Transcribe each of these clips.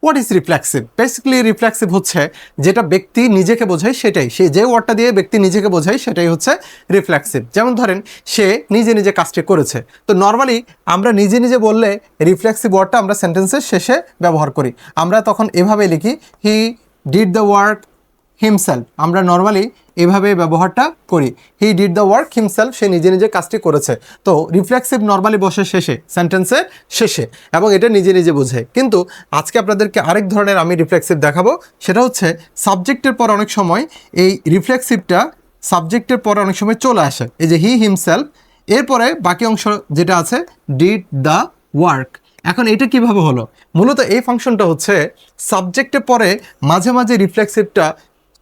What is reflexive? Basically reflexive হচ্ছে যেটা ব্যক্তি নিজেকে বোঝায় সেটাই, সে যে ওয়ার্ডটা দিয়ে ব্যক্তি নিজেকে বোঝায় সেটাই হচ্ছে রিফ্লেক্সিভ। যেমন ধরেন সে নিজে নিজে কাজটি করেছে, তো নর্মালি আমরা নিজে নিজে বললে রিফ্লেক্সিভ ওয়ার্ডটা আমরা সেন্টেন্সের শেষে ব্যবহার করি। আমরা তখন এভাবে লিখি, he did the work himself. আমরা নর্মালি এভাবে ব্যবহারটা করি, he did the work himself, সে নিজে নিজে কাজটি করেছে। তো রিফ্লেক্সিভ নর্মালি বসে শেষে, সেন্টেন্সের শেষে, এবং এটা নিজে নিজে বোঝে। কিন্তু আজকে আপনাদেরকে আরেক ধরনের আমি রিফ্লেক্সিভ দেখাবো, সেটা হচ্ছে সাবজেক্টের পর অনেক সময় এই রিফ্লেক্সিভটা সাবজেক্টের পরে অনেক সময় চলে আসে। এই যে হি হিমসেলফ, এরপরে বাকি অংশ যেটা আছে ডিড দ্য ওয়ার্ক। এখন এটা কিভাবে হলো? মূলত এই ফাংশনটা হচ্ছে সাবজেক্টের পরে মাঝে মাঝে রিফ্লেক্সিভটা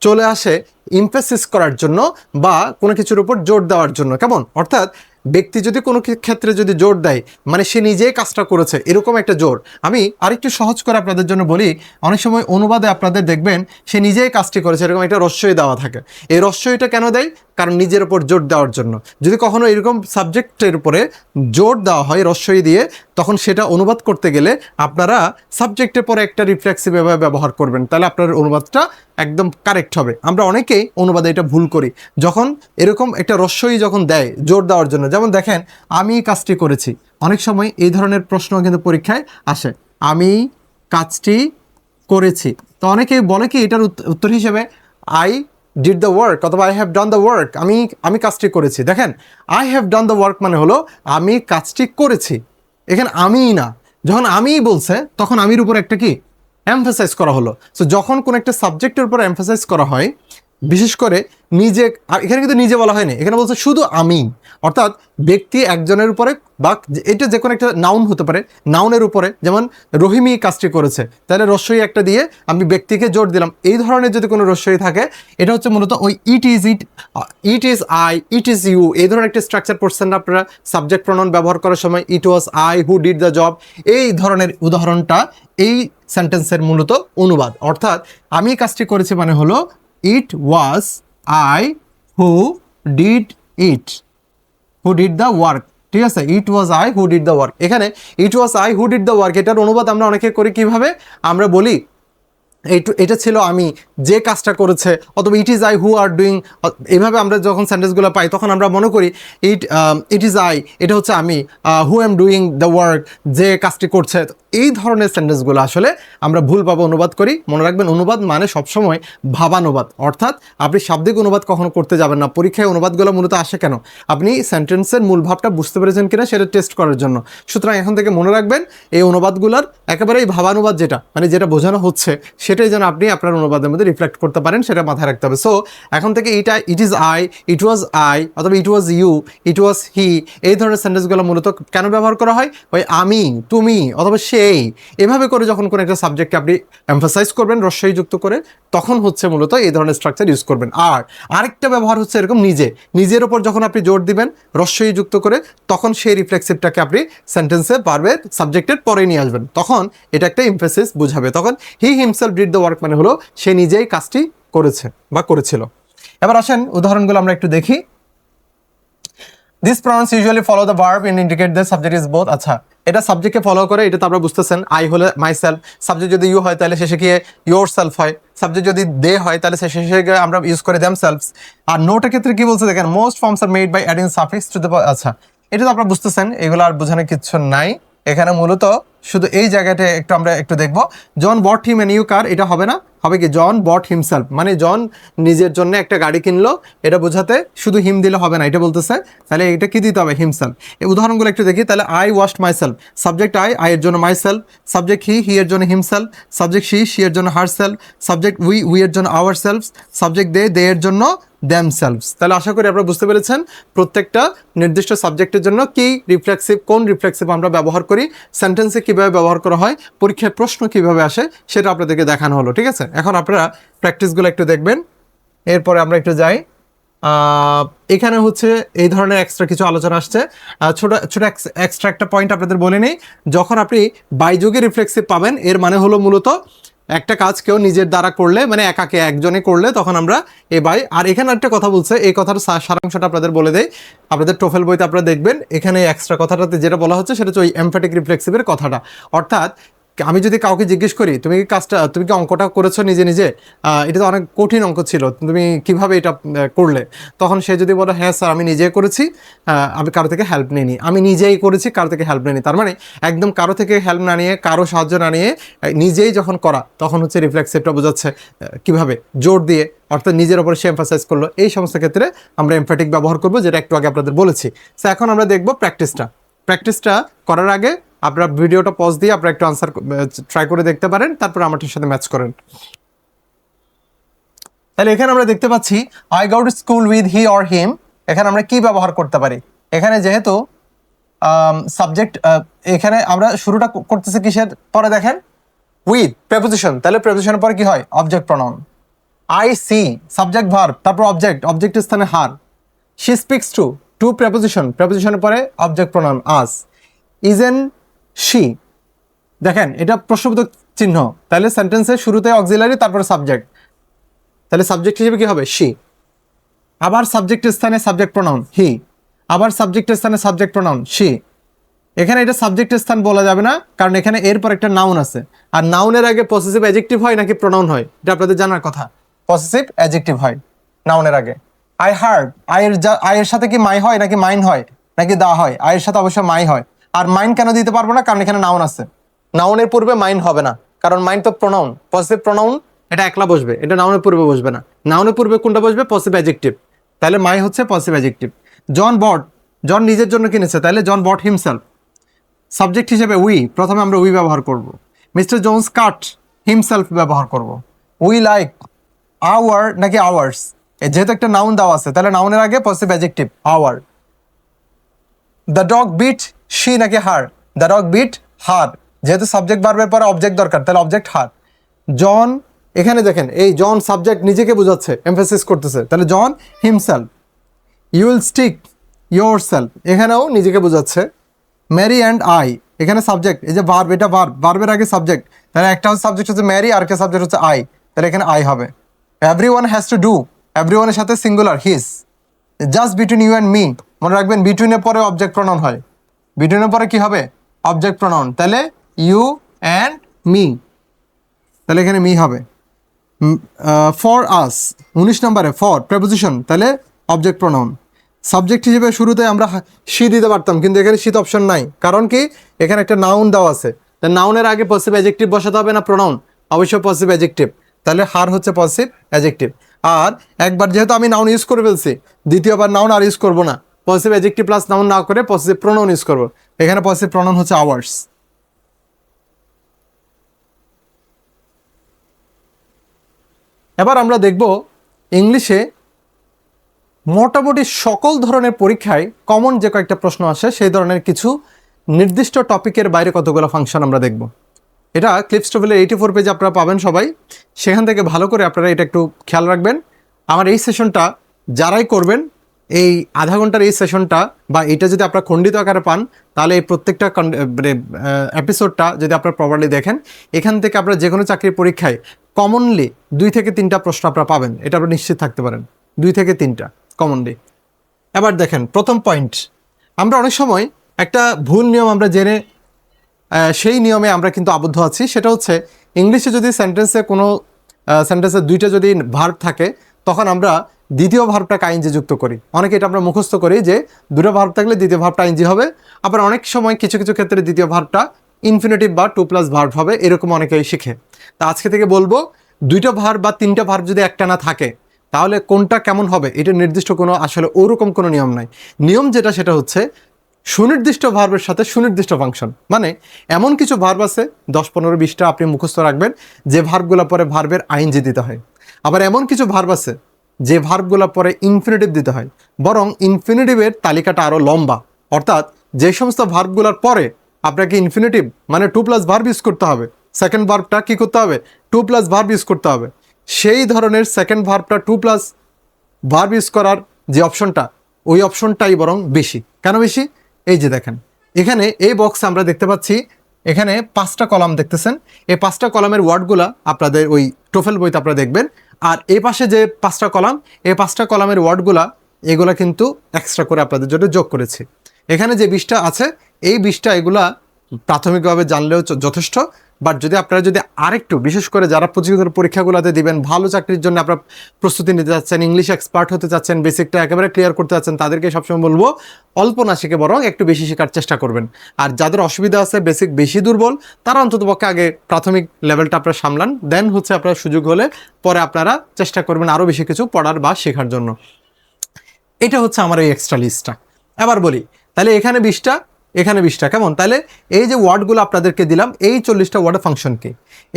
চলে আসে এমফাসিস করার জন্য বা কোনো কিছুর উপর জোর দেওয়ার জন্য। কেমন? অর্থাৎ ব্যক্তি যদি কোনো ক্ষেত্রে যদি জোর দেয়, মানে সে নিজেই কাজটা করেছে, এরকম একটা জোর। আমি আরেকটু সহজ করে আপনাদের জন্য বলি, অনেক সময় অনুবাদে আপনাদের দেখবেন সে নিজেই কাজটি করেছে, এরকম একটা রস্যই দেওয়া থাকে। এই রস্যইটা কেন দেয়? কারণ নিজের উপর জোর দেওয়ার জন্য। যদি কখনো এরকম সাবজেক্টের উপরে জোর দেওয়া হয় রস্যই দিয়ে, তখন সেটা অনুবাদ করতে গেলে আপনারা সাবজেক্টের পরে একটা রিফ্লেক্সিভ এভাবে ব্যবহার করবেন, তাহলে আপনার অনুবাদটা একদম কারেক্ট হবে। আমরা অনেকেই অনুবাদে এটা ভুল করি, যখন এরকম একটা রস্যই যখন দেয় জোর দেওয়ার জন্য। যেমন দেখেন, আমি কাজটি করেছি, অনেক সময় এই ধরনের প্রশ্ন কিন্তু পরীক্ষায় আসে, আমি কাজটি করেছি। তো অনেকেই বলে কি এটার উত্তর হিসেবে আই ডিড দ্য ওয়ার্ক অথবা I have done the work, আমি কাজটি করেছি। দেখেন, I have done the work মানে হলো আমি কাজটি করেছি, এখানে আমিই না। যখন আমিই বলছে তখন আমির উপর একটা কি এমফাসাইজ করা হলো। সো যখন কোনো একটা সাবজেক্টের উপর এমফাসাইজ করা হয়, বিশেষ করে নিজে, আর এখানে কিন্তু নিজে বলা হয়নি, এখানে বলছে শুধু আমি, অর্থাৎ ব্যক্তি একজনের উপরে, বা এটা যে কোনো একটা নাউন হতে পারে, নাউনের উপরে। যেমন রহিমই কাজটি করেছে, তাহলে রস্যই একটা দিয়ে আমি ব্যক্তিকে জোর দিলাম। এই ধরনের যদি কোনো রস্যই থাকে, এটা হচ্ছে মূলত ওই it is I, it is you, এই ধরনের একটা স্ট্রাকচার পড়ছেন না আপনারা সাবজেক্ট প্রনাউন ব্যবহার করার সময়, it was I who did the job. এই ধরনের উদাহরণটা এই সেন্টেন্সের মূলত অনুবাদ। অর্থাৎ আমি কাজটি করেছি মানে হলো it was I who did the work. ঠিক আছে, it was I who did the work. এখানে it was I who did the work, এটার অনুবাদ আমরা অনেকে করি কিভাবে? আমরা বলি এটা ছিল আমি যে কাজটা করেছে, অথবা ইট is I who are doing. এইভাবে আমরা যখন সেন্টেন্সগুলো পাই তখন আমরা মনে করি ইট ইজ আই, এটা হচ্ছে আমি, who am doing the work, যে কাজটি করছে। এই ধরনের সেন্টেন্সগুলো আসলে আমরা ভুলভাবে অনুবাদ করি। মনে রাখবেন, অনুবাদ মানে সবসময় ভাবানুবাদ, অর্থাৎ আপনি শাব্দিক অনুবাদ কখনো করতে যাবেন না। পরীক্ষায় অনুবাদগুলো মূলত আসে কেন? আপনি সেন্টেন্সের মূল ভাবটা বুঝতে পেরেছেন কিনা সেটা টেস্ট করার জন্য। সুতরাং এখন থেকে মনে রাখবেন, এই অনুবাদগুলোর একেবারেই ভাবানুবাদ, যেটা মানে যেটা বোঝানো হচ্ছে সেটাই যেন আপনি আপনার অনুবাদের মধ্যে রিফ্লেক্ট করতে পারেন, সেটা মাথায় রাখতে হবে। সো এখন থেকে ইট is I, it was I, অথবা ইট ওয়াজ ইউ, ইট ওয়াজ হি, এই ধরনের সেন্টেন্সগুলো মূলত কেন ব্যবহার করা হয়? ওই আমি, তুমি, অথবা সেই, এভাবে করে যখন কোনো একটা সাবজেক্টকে আপনি এমফাসাইজ করবেন রস্যই যুক্ত করে, তখন হচ্ছে মূলত এই ধরনের স্ট্রাকচার ইউজ করবেন। আর আরেকটা ব্যবহার হচ্ছে এরকম নিজের ওপর যখন আপনি জোর দিবেন রস্যই যুক্ত করে, তখন সেই রিফ্লেক্সিভটাকে আপনি সেন্টেন্সে পারবে সাবজেক্টের পরে নিয়ে আসবেন, তখন এটা একটা এমফাসিস বুঝাবে। তখন he himself did the work মানে হলো সে নিজেই কাজটি করেছে বা করেছিল। এবার আসেন উদাহরণগুলো আমরা একটু দেখি। These pronouns usually follow the verb and indicate the subject is both. আচ্ছা, এটা সাবজেক্টকে ফলো করে, এটা তো আপনারা বুঝতেছেন। আই হলে মাই সেলফ, সাবজেক্ট যদি ইউ হয় তাহলে শেষে গিয়ে ইয়োর সেলফ হয়, সাবজেক্ট যদি দে হয় তাহলে শেষে গিয়ে আমরা ইউজ করে দেম সেলফস। আর নোটের ক্ষেত্রে কি বলছে দেখেন, most forms are made by adding suffix to the. আচ্ছা, এটা তো আপনারা বুঝতেছেন, এগুলো আর বোঝানোর কিচ্ছু নাই। এখানে মূলত শুধু এই জায়গাটা আমরা একটু দেখবো, জন বট হিম এ নিউ কার, এটা হবে না, হবে কি জন বট হিমসেলফ, মানে জন নিজের জন্য একটা গাড়ি কিনলো, এটা বোঝাতে শুধু হিম দিলে হবে না, এটা বলতেছে, তাহলে এটা কি দিতে হবে? হিমসেলফ। এই উদাহরণগুলো একটু দেখি। তাহলে I washed my self, subject I এর জন্য মাই সেলফ, সাবজেক্ট হি এর জন্য হিমসেলফ, সাবজেক্ট সি এর জন্য হার সেলফ, সাবজেক্ট উই এর জন্য আওয়ার সেলফ, সাবজেক্ট দে এর জন্য themselves। তাহলে আশা করি আপনারা বুঝতে পেরেছেন প্রত্যেকটা নির্দিষ্ট সাবজেক্টের জন্য কি রিফ্লেক্সিভ, কোন রিফ্লেক্সিভ আমরা ব্যবহার করি, সেন্টেন্সে কিভাবে ব্যবহার করা হয়, পরীক্ষায় প্রশ্ন কিভাবে আসে, সেটা আপনাদেরকে দেখানো হলো। ঠিক আছে, এখন আপনারা প্র্যাকটিসগুলো একটু দেখবেন, এরপরে আমরা একটু যাই। এখানে হচ্ছে এই ধরনের এক্সট্রা কিছু আলোচনা আসছে। ছোট এক্সট্রা একটা পয়েন্ট আপনাদের বলে নেই, যখন আপনি বাইযোগে রিফ্লেক্সিভ পাবেন, এর মানে হলো মূলত একটা কাজ কেউ নিজের দ্বারা করলে, মানে একাকে একজনে করলে, তখন আমরা এ বাই। আর এখানে একটা কথা বলছে, এই কথার সারাংশটা আপনাদের বলে দেয়, আপনাদের টোফেল বইতে আপনারা দেখবেন, এখানে এক্সট্রা কথাটাতে যেটা বলা হচ্ছে সেটা হচ্ছে ওই এমফ্যাটিক রিফ্লেক্সিভের কথাটা। অর্থাৎ আমি যদি কাউকে জিজ্ঞেস করি তুমি কি অঙ্কটা করেছো নিজে নিজে, এটা তো অনেক কঠিন অঙ্ক ছিল, তুমি কিভাবে এটা করলে, তখন সে যদি বলে হ্যাঁ স্যার আমি নিজেই করেছি, আমি কারো থেকে হেল্প নিইনি, আমি নিজেই করেছি কারো থেকে হেল্প নিইনি, তার মানে একদম কারো থেকে হেল্প না নিয়ে, কারো সাহায্য না নিয়ে নিজেই যখন করা, তখন হচ্ছে রিফ্লেক্সিভটা বোঝাচ্ছে কিভাবে জোর দিয়ে, অর্থাৎ নিজের ওপর সে এমফাসাইজ করলো। এই সমস্ত ক্ষেত্রে আমরা এমফ্যাটিক ব্যবহার করবো, যেটা একটু আগে আপনাদের বলেছি। সো এখন আমরা দেখবো প্র্যাকটিসটা করার আগে আপনারা ভিডিওটা পজ দিয়ে আপনারা একটু আনসার ট্রাই করে দেখতে পারেন, তারপর আমারটার সাথে ম্যাচ করেন। তাহলে এখানে আমরা দেখতে পাচ্ছি I go to school with he or him. এখানে আমরা কি ব্যবহার করতে পারি? এখানে যেহেতু সাবজেক্ট, এখানে আমরা শুরুটা করতেছি কিসের পরে দেখেন, উইথ প্রেপোজিশন, তাহলে প্রেপোজিশনের পরে কি হয়? Object pronoun. I see subject verb, তারপর অবজেক্টের স্থানে হার। শি স্পিক্স টু প্রেপোজিশনের পরে object pronoun us. Isn't she, দেখেন এটা প্রশ্নবোধক চিহ্ন, তাহলে সেন্টেন্সের শুরুতে অক্সিলারি, তারপরে সাবজেক্ট, তাহলে সাবজেক্ট হিসেবে কি হবে? শি। আবার সাবজেক্টের স্থানে সাবজেক্ট প্রনাউন হি, আবার সাবজেক্টের স্থানে সাবজেক্ট প্রনাউন শি। এখানে এটা সাবজেক্টের স্থান বলা যাবে না, কারণ এখানে এরপর একটা নাউন আছে, আর নাউনের আগে পসেসিভ অ্যাডজেক্টিভ হয় নাকি প্রনাউন হয়, এটা আপনাদের জানার কথা। পসেসিভ অ্যাডজেক্টিভ হয় নাউনের আগে। আই হার্ড, আয়ের সাথে কি মাই হয় নাকি মাইন হয় নাকি দা হয়? আয়ের সাথে অবশ্যই মাই হয়। আর মাইন কেন দিতে পারবো না? কারণ এখানে নাউন আছে, নাউনের পূর্বে মাইন হবে না, কারণ মাইন তো প্রনাউন, পসেসিভ প্রনাউন, এটা একলা বসবে, এটা নাউনের পূর্বে বসবে না। নাউনের পূর্বে কোনটা বসবে? পসেসিভ অ্যাডজেক্টিভ, তাহলে মাই হচ্ছে পসেসিভ অ্যাডজেক্টিভ। জন নিজের জন্য কিনেছে, তাহলে জন বট হিমসেলফ। সাবজেক্ট হিসেবে প্রথমে আমরা উই ব্যবহার করব। মিস্টার জোন্স কাট হিমসেলফ ব্যবহার করব। উই লাইক আওয়ার নাকি আওয়ার্স, যেহেতু একটা নাউন দেওয়া আছে, তাহলে নাউনের আগে possessive adjective our. The dog bit she নাকি her? The dog bit her, যেহেতু সাবজেক্ট ভার্বের পরে অবজেক্ট দরকার, তাহলে অবজেক্ট হার। জন, এখানে দেখেন এই জন সাবজেক্ট নিজেকে বোঝাচ্ছে, এমফাসিস করতেছে, তাহলে John himself. You will stick yourself, এখানেও নিজেকে বোঝাচ্ছে। ম্যারি অ্যান্ড আই, এখানে সাবজেক্ট, এই যে ভার্ব, এটা ভার্বের আগে সাবজেক্ট, তাহলে একটা সাবজেক্ট হচ্ছে ম্যারি, আর একটা সাবজেক্ট হচ্ছে আই, তাহলে এখানে আই হবে। এভরিওয়ান হ্যাজ টু ডু, এভরিওয়ানের সাথে singular his. Just between you and me, মনে রাখবেন বিটুইনের পরে অবজেক্ট প্রনাউন হয়, বিটুইনের পরে কি হবে? অবজেক্ট প্রনাউন, তাহলে ইউ অ্যান্ড মি, তাহলে এখানে মি হবে। ফর আস 19 নম্বরে ফর প্রেপোজিশন, তাহলে অবজেক্ট প্রনাউন। সাবজেক্ট হিসেবে শুরুতে আমরা শি দিতে পারতাম, কিন্তু এখানে শীত অপশন নাই, কারণ কি এখানে একটা নাউন দেওয়া আছে, নাউনের আগে পসিটিভ অ্যাডজেক্টিভ বসাতে হবে না প্রনাউন? অবশ্যই পসিটিভ অ্যাডজেক্টিভ, তাহলে হার হচ্ছে পসিটিভ অ্যাডজেক্টিভ। আর একবার যেহেতু আমি নাউন ইউজ করে ফেলছি, দ্বিতীয়বার নাউন আর ইউজ করবো না, পসিটিভ অ্যাডজেক্টিভ প্লাস নাউন না করে পসিটিভ প্রনাউন ইউজ করবো। এখানে পসিটিভ প্রনাউন হচ্ছে আওয়ার্স। এবার আমরা দেখব ইংলিশে মোটামুটি সকল ধরনের পরীক্ষায় কমন যে কয়েকটা প্রশ্ন আসে, সেই ধরনের কিছু নির্দিষ্ট টপিকের বাইরে কতগুলো ফাংশন আমরা দেখব। এটা ক্লিপস্টোভেলের 84 পেজে আপনারা পাবেন সবাই, সেখান থেকে ভালো করে আপনারা এটা একটু খেয়াল রাখবেন। আমার এই সেশনটা যারাই করবেন, এই আধা ঘন্টার এই সেশনটা বা এটা যদি আপনারা খণ্ডিত আকারে পান, তাহলে এই প্রত্যেকটা এপিসোডটা যদি আপনারা প্রপারলি দেখেন, এখান থেকে আপনারা যে কোনো চাকরির পরীক্ষায় কমনলি 2 থেকে 3টা প্রশ্ন আপনারা পাবেন, এটা আপনারা নিশ্চিত থাকতে পারেন, 2 থেকে 3টা কমনলি। এবার দেখেন প্রথম পয়েন্ট, আমরা অনেক সময় একটা ভুল নিয়ম আমরা জেনে সেই নিয়মে আমরা কিন্তু আবদ্ধ আছি। সেটা হচ্ছে ইংলিশে যদি সেন্টেন্সে 2টা যদি ভার্ব থাকে, তখন আমরা দ্বিতীয় ভার্বটাকে আইএনজি যুক্ত করি। অনেকে এটা আমরা মুখস্থ করি যে 2টা ভার্ব থাকলে দ্বিতীয় ভার্বটা আইএনজি হবে। আবার অনেক সময় কিছু কিছু ক্ষেত্রে দ্বিতীয় ভার্বটা ইনফিনিটিভ বা 2+ ভার্ব হবে, এরকম অনেকেই শিখে। তা আজকে থেকে বলবো 2টা ভার্ব বা 3টা ভার্ব যদি একটা না থাকে, তাহলে কোনটা কেমন হবে এটা নির্দিষ্ট কোনো আসলে ওরকম কোনো নিয়ম নাই। নিয়ম যেটা সেটা হচ্ছে সুনির্দিষ্ট ভার্বের সাথে সুনির্দিষ্ট ফাংশন, মানে এমন কিছু ভার্ব আছে 10, 15, 20টা আপনি মুখস্থ রাখবেন যে ভার্বগুলো পরে ভার্বের আইএনজি দিতে হয়। আবার এমন কিছু ভার্ব আছে যে ভার্বগুলো পরে ইনফিনিটিভ দিতে হয়, বরং ইনফিনিটিভের তালিকাটা আরও লম্বা। অর্থাৎ যে সমস্ত ভার্বগুলোর পরে আপনাকে ইনফিনিটিভ মানে 2+ ভার্ব ইউজ করতে হবে, সেকেন্ড ভার্বটা কী করতে হবে? 2+ ভার্ব ইউজ করতে হবে। সেই ধরনের সেকেন্ড ভার্বটা 2+ ভার্ব ইউজ করার যে অপশনটা, ওই অপশনটাই বরং বেশি। কেন বেশি? এই যে দেখেন এখানে এই বক্সে আমরা দেখতে পাচ্ছি, এখানে 5টা কলাম দেখতেছেন। এই 5টা কলামের ওয়ার্ডগুলা আপনাদের ওই টোফেল বইতে আপনারা দেখবেন। আর এই পাশে যে 5টা কলাম, এই 5টা কলামের ওয়ার্ডগুলা এগুলা কিন্তু এক্সট্রা করে আপনাদের জন্য যোগ করেছি। এখানে যে 20টা আছে, এই 20টা এগুলা প্রাথমিকভাবে জানলেও যথেষ্ট, বাট যদি আপনারা যদি আরেকটু বিশেষ করে যারা প্রতিযোগিতার পরীক্ষাগুলোতে দিবেন, ভালো চাকরির জন্য আপনারা প্রস্তুতি নিতে যাচ্ছেন, ইংলিশ এক্সপার্ট হতে চাচ্ছেন, বেসিকটা একেবারে ক্লিয়ার করতে যাচ্ছেন, তাদেরকে সবসময় বলবো অল্প না শিখে বরং একটু বেশি শেখার চেষ্টা করবেন। আর যাদের অসুবিধা আছে, বেসিক বেশি দুর্বল, তারা অন্ততপক্ষে আগে প্রাথমিক লেভেলটা আপনারা সামলান, দেন হচ্ছে আপনারা সুযোগ হলে পরে আপনারা চেষ্টা করবেন আরও বেশি কিছু পড়ার বা শেখার জন্য। এটা হচ্ছে আমার এই এক্সট্রা লিস্টটা। এবার বলি তাহলে এখানে 20টা, এখানে 20টা, কেমন? তাহলে এই যে ওয়ার্ডগুলো আপনাদেরকে দিলাম, এই 40টা ওয়ার্ডের ফাংশন কি?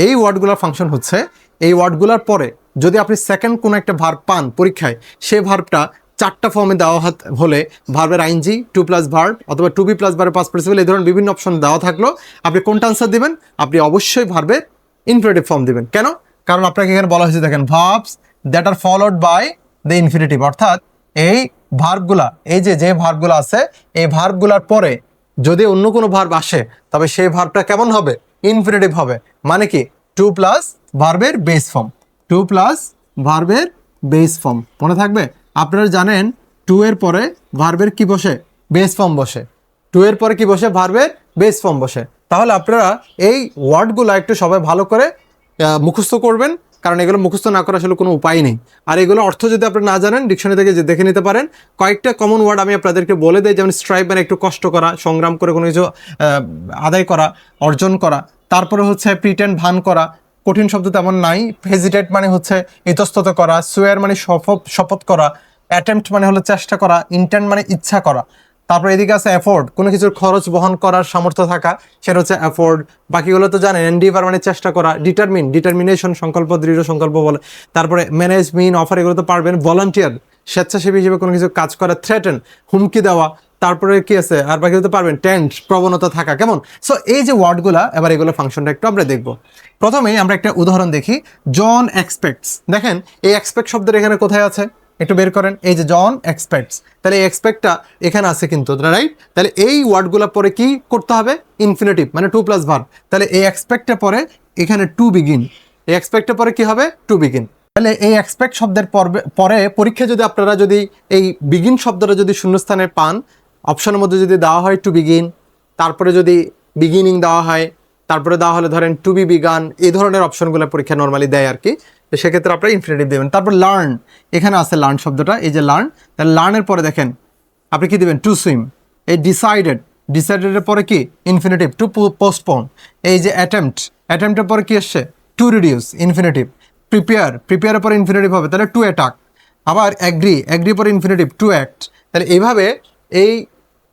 এই ওয়ার্ডগুলোর ফাংশন হচ্ছে এই ওয়ার্ডগুলোর পরে যদি আপনি সেকেন্ড কোনো একটা ভার্ব পান পরীক্ষায়, সেই ভার্বটা 4টা ফর্মে দেওয়া হলে ভার্বের আইএনজি, টু প্লাস ভার্ব অথবা টু বি প্লাস ভার্বের পাস্ট পার্টিসিপল, এই ধরনের বিভিন্ন অপশন দেওয়া থাকলো, আপনি কোনটা আনসার দিবেন? আপনি অবশ্যই ভার্বের ইনফিনিটিভ ফর্ম দিবেন। কেন? কারণ আপনাকে এখানে বলা হয়েছে, দেখেন, verbs that are followed by the infinitive, অর্থাৎ এই ভার্বগুলা, এই যে ভার্বগুলো আছে, এই ভার্বগুলার পরে যদি অন্য কোনো ভার্ব আসে তবে সেই ভার্বটা কেমন হবে? ইনফিনিটিভ হবে। মানে কি? টু প্লাস ভার্বের বেস ফর্ম, টু প্লাস ভার্বের বেস ফর্ম। মনে থাকবে? আপনারা জানেন টু এর পরে ভার্বের কি বসে? বেস ফর্ম বসে। টু এর পরে কি বসে? ভার্বের বেস ফর্ম বসে। তাহলে আপনারা এই ওয়ার্ডগুলো একটু সবাই ভালো করে মুখস্থ করবেন, কারণ এগুলো মুখস্থ না করা আসলে কোনো উপায় নেই। আর এগুলো অর্থ যদি আপনি না জানেন, ডিকশনারি থেকে যে দেখে নিতে পারেন। কয়েকটা কমন ওয়ার্ড আমি আপনাদেরকে বলে দিই, যেমন স্ট্রাইভ মানে একটু কষ্ট করা, সংগ্রাম করে কোনো কিছু আদায় করা, অর্জন করা। তারপরে হচ্ছে প্রিটেন্ড, ভান করা, কঠিন শব্দ তেমন নাই। হেজিটেট মানে হচ্ছে ইতস্তত করা, সুয়ার মানে শপথ করা, অ্যাটেম্পট মানে হলো চেষ্টা করা, ইন্টেন্ট মানে ইচ্ছা করা। তারপর এদিকে আছে অ্যাফোর্ড, কোনো কিছুর খরচ বহন করার সামর্থ্য থাকা, সেটা হচ্ছে অ্যাফোর্ড। বাকিগুলো তো জানেন। এন্ডিভার মানে চেষ্টা করা, ডিটারমিনেশন সংকল্প, দৃঢ় সংকল্প বলে। তারপরে ম্যানেজ, মিন, অফার, এগুলো তো পারবেন। ভলান্টিয়ার, স্বেচ্ছাসেবী হিসেবে কোনো কিছু কাজ করা। থ্রেটেন, হুমকি দেওয়া। তারপরে কি আছে? আর বাকিগুলো তো পারবেন। টেন্ট, প্রবণতা থাকা। কেমন? সো এই যে ওয়ার্ডগুলা, এবার এগুলো ফাংশনটা একটু আমরা দেখবো। প্রথমেই আমরা একটা উদাহরণ দেখি। জন এক্সপেক্টস, দেখেন এই এক্সপেক্ট শব্দের এখানে কোথায় আছে? একটু বের করেন। এই যে জন এক্সপেক্টস, তাহলে এই এক্সপেক্টটা এখানে আছে কিন্তু, রাইট? তাহলে এই ওয়ার্ডগুলো পরে কি করতে হবে? ইনফিনিটিভ মানে টু প্লাস ভার্ব। তাহলে এই এক্সপেক্টের পরে এখানে টু বিগিন, এই এক্সপেক্টের পরে কি হবে? To begin. তাহলে এই এক্সপেক্ট শব্দের পরে পরীক্ষায় যদি আপনারা যদি এই বিগিন শব্দটা যদি শূন্যস্থানে পান, অপশনের মধ্যে যদি দেওয়া হয় টু বিগিন, তারপরে যদি বিগিনিং দেওয়া হয়, তারপরে দেওয়া হলে ধরেন টু বি বিগান, এই ধরনের অপশনগুলো পরীক্ষা নর্মালি দেয় আর কি। তো সেক্ষেত্রে আপনারা ইনফিনিটিভ দেবেন। তারপর লার্ন, এখানে আছে লার্ন শব্দটা, এই যে লার্ন। তাহলে লার্নের পরে দেখেন আপনি কি দেবেন? To swim. এই ডিসাইডেডের পরে কি? Infinitive, to postpone. এই যে অ্যাটেম্পটের পরে কি আসছে? To reduce, infinitive. প্রিপেয়ারের পরে ইনফিনিটিভ হবে, তাহলে টু অ্যাটাক। আবার অ্যাগ্রি পরে ইনফিনিটিভ, টু অ্যাক্ট। তাহলে এইভাবে এই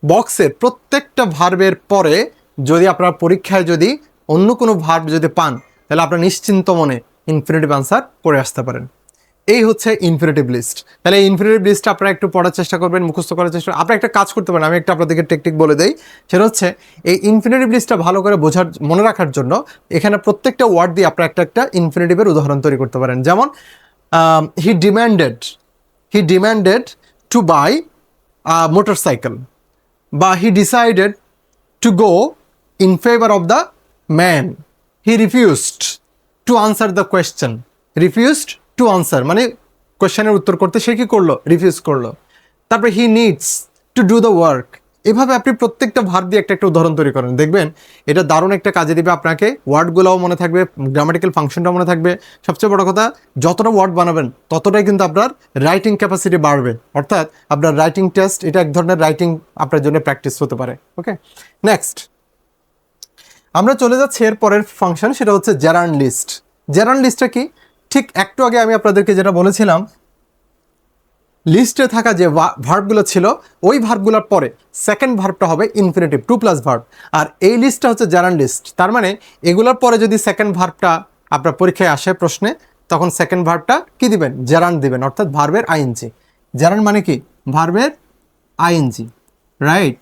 বক্সের প্রত্যেকটা ভার্বের পরে যদি আপনার পরীক্ষায় যদি অন্য কোনো ভার্ব যদি পান, তাহলে আপনার নিশ্চিন্ত মনে ইনফিনিটিভ আনসার করে আসতে পারেন। এই হচ্ছে ইনফিনিটিভ লিস্ট। তাহলে এই ইনফিনিটিভ লিস্টটা আপনারা একটু পড়ার চেষ্টা করবেন, মুখস্থ করার চেষ্টা। আপনারা একটা কাজ করতে পারেন, আমি একটা আপনাদেরকে টেকনিক বলে দেই। সেটা হচ্ছে এই ইনফিনিটিভ লিস্টটা ভালো করে মনে রাখার জন্য এখানে প্রত্যেকটা ওয়ার্ড দিয়ে আপনারা একটা ইনফিনিটিভের উদাহরণ তৈরি করতে পারেন। যেমন he demanded to buy motorcycle, বা he decided to go in favour of the man, he refused to answer the question. Refused to answer মানে কোয়েশ্চেনের উত্তর করতে সে কি করলো? রিফিউজ করলো। তারপরে হি needs to do the work. এভাবে আপনি প্রত্যেকটা ভার্ব দিয়ে একটা উদাহরণ তৈরি করেন, দেখবেন এটা দারুণ একটা কাজে দিবে আপনাকে। ওয়ার্ডগুলোও মনে থাকবে, গ্রামাটিক্যাল ফাংশনটাও মনে থাকবে। সবচেয়ে বড় কথা, যতটা ওয়ার্ড বানাবেন ততটাই কিন্তু আপনার রাইটিং ক্যাপাসিটি বাড়বে, অর্থাৎ আপনার রাইটিং টেস্ট, এটা এক ধরনের রাইটিং আপনার জন্য প্র্যাকটিস হতে পারে। ওকে, নেক্সট আমরা চলে যাচ্ছি এর পরের ফাংশন, সেটা হচ্ছে জেরান্ড লিস্ট। জেরান্ড লিস্টটা কি? ঠিক একটু আগে আমি আপনাদেরকে যেটা বলেছিলাম, লিস্টে থাকা যে ভার্বগুলো ছিল ওই ভার্বগুলোর পরে সেকেন্ড ভার্বটা হবে ইনফিনিটিভ, টু প্লাস ভার্ব। আর এই লিস্টটা হচ্ছে জেরান্ড লিস্ট। তার মানে এগুলোর পরে যদি সেকেন্ড ভার্বটা আপনার পরীক্ষায় আসে প্রশ্নে, তখন সেকেন্ড ভার্বটা কি দিবেন? জেরান্ড দিবেন, অর্থাৎ ভার্বের আইএনজি। জেরান্ড মানে কি? ভার্বের আইএনজি, রাইট?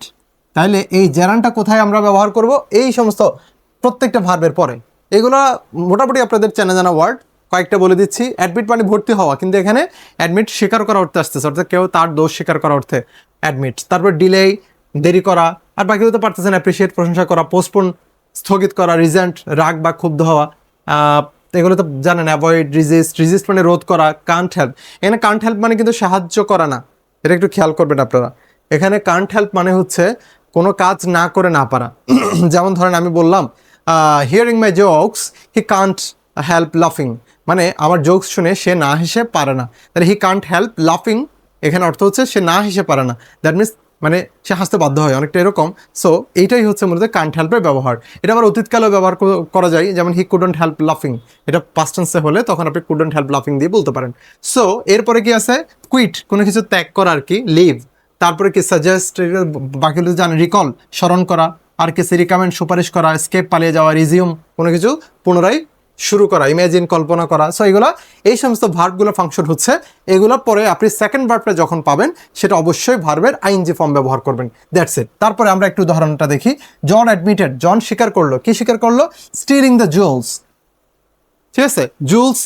তাহলে এই জেরান্ডটা কোথায় আমরা ব্যবহার করব? এই সমস্ত প্রত্যেকটা ভার্বের পরে। এগুলো মোটামুটি আপনাদের চেনা জানা ওয়ার্ড, কয়েকটা বলে দিচ্ছি। অ্যাডমিট মানে ভর্তি হওয়া, কিন্তু এখানে অ্যাডমিট স্বীকার করা অর্থে আসতেছে, অর্থাৎ কেউ তার দোষ স্বীকার করা অর্থে অ্যাডমিট। তারপর ডিলে, দেরি করা। আর বাকি তো পারতেছেন অ্যাপ্রিসিয়েট, প্রশংসা করা। পোস্টপোন, স্থগিত করা। রিজেন্ট, রাগ বা ক্ষুব্ধ হওয়া। এগুলো তো জানেন। অ্যাভয়েড, রিজিস্ট মানে রোধ করা। কান্ট হেল্প, এখানে কান্ট হেল্প মানে কিন্তু সাহায্য করা না, এটা একটু খেয়াল করবেন আপনারা। এখানে কান্ট হেল্প মানে হচ্ছে কোনো কাজ না করে না পারা। যেমন ধরেন আমি বললাম hearing my jokes he can't help লাফিং, মানে আমার জোকস শুনে সে না হেসে পারে না। তাহলে হি কান্ট হেল্প লাফিং এখানে অর্থ হচ্ছে সে না হেসে পারে না, দ্যাট মিনস মানে সে হাসতে বাধ্য হয়, অনেকটা এরকম। সো এইটাই হচ্ছে মূলত কান্ট হেল্পের ব্যবহার। এটা আবার অতীতকালেও ব্যবহার করা যায়, যেমন হি কুডন্ট হেল্প লাফিং, এটা পাস্ট টেন্সে হলে তখন আপনি কুডন্ট হেল্প লাফিং দিয়ে বলতে পারেন। সো এরপরে কি আছে, কুইট, কোনো কিছু ত্যাগ করা আর কি, লিভ। তারপরে কি সাজেস্ট, বাকিগুলো জানেন, রিকল স্মরণ করা, আর কি রিকমেন্ড সুপারিশ করা, স্কেপ পালিয়ে যাওয়া, রিজিউম কোনো কিছু পুনরায় শুরু করা, ইমাজিন কল্পনা করা। সো এগুলো এই সমস্ত ভার্বগুলো ফাংশন হচ্ছে। এগুলোর পরে আপনি সেকেন্ড ভার্বটা যখন পাবেন সেটা অবশ্যই ভার্বের আইএনজি ফর্ম ব্যবহার করবেন, দ্যাটস ইট। তারপরে আমরা একটু উদাহরণটা দেখি। জন অ্যাডমিটেড, জন স্বীকার করলো, কি স্বীকার করলো? স্টিলিং দ্য জুয়েলস, ঠিক আছে, জুয়েলস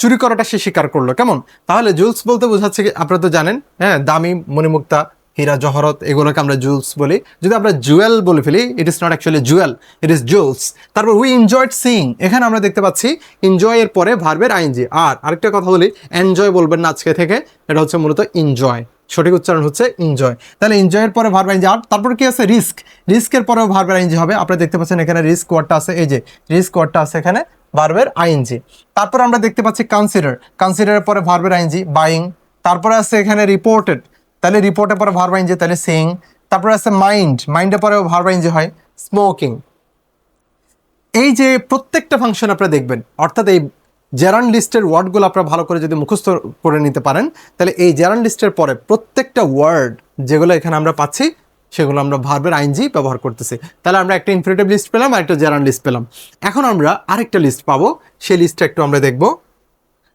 চুরি করাটা সে স্বীকার করলো। কেমন? তাহলে জুয়েলস বলতে বোঝাচ্ছে কি, আপনারা তো জানেন, হ্যাঁ, দামি মণিমুক্তা, হীরা জহরত, এগুলোকে আমরা জুয়েলস বলি। যদি আমরা জুয়েল বলে ফেলি, it is not actually jewel, it is jewels. তারপর উই এনজয়েড সিইং, এখানে আমরা দেখতে পাচ্ছি এনজয় এর পরে ভার্বের আইএনজি। আর আরেকটা কথা বলি, এনজয় বলবেন না আজকে থেকে, এটা হচ্ছে মূলত এনজয়, সঠিক উচ্চারণ হচ্ছে এনজয়। তাহলে এনজয়ের পরে ভার্ব আইএনজি। আর তারপর কি আছে? রিস্ক, রিস্কের পরেও ভার্বের আইএনজি হবে। আপনারা দেখতে পাচ্ছেন এখানে রিস্ক ওয়ার্ডটা আছে, এই যে রিস্ক ওয়ার্ডটা আছে এখানে, ভার্বের আইএনজি। তারপর আমরা দেখতে পাচ্ছি কনসিডার, কনসিডারের পরে ভার্বের আইএনজি, বাইং। তারপরে আছে এখানে রিপোর্টেড, তাহলে রিপোর্টের পরে ভার্ব আইএনজি, তাহলে সিইং। তারপরে আছে মাইন্ড, মাইন্ডের পরেও ভার্ব আইএনজি হয়, স্মোকিং। এই যে প্রত্যেকটা ফাংশন আপনারা দেখবেন, অর্থাৎ এই জেরান্ড লিস্টের ওয়ার্ডগুলো আপনারা ভালো করে যদি মুখস্থ করে নিতে পারেন, তাহলে এই জেরান্ড লিস্টের পরে প্রত্যেকটা ওয়ার্ড যেগুলো এখানে আমরা পাচ্ছি সেগুলো আমরা ভার্বের আইএনজি ব্যবহার করতেছি। তাহলে আমরা একটা ইনফিনিটিভ লিস্ট পেলাম আর একটা জেরান্ড লিস্ট পেলাম। এখন আমরা আরেকটা লিস্ট পাবো, সেই লিস্টটা একটু আমরা দেখব।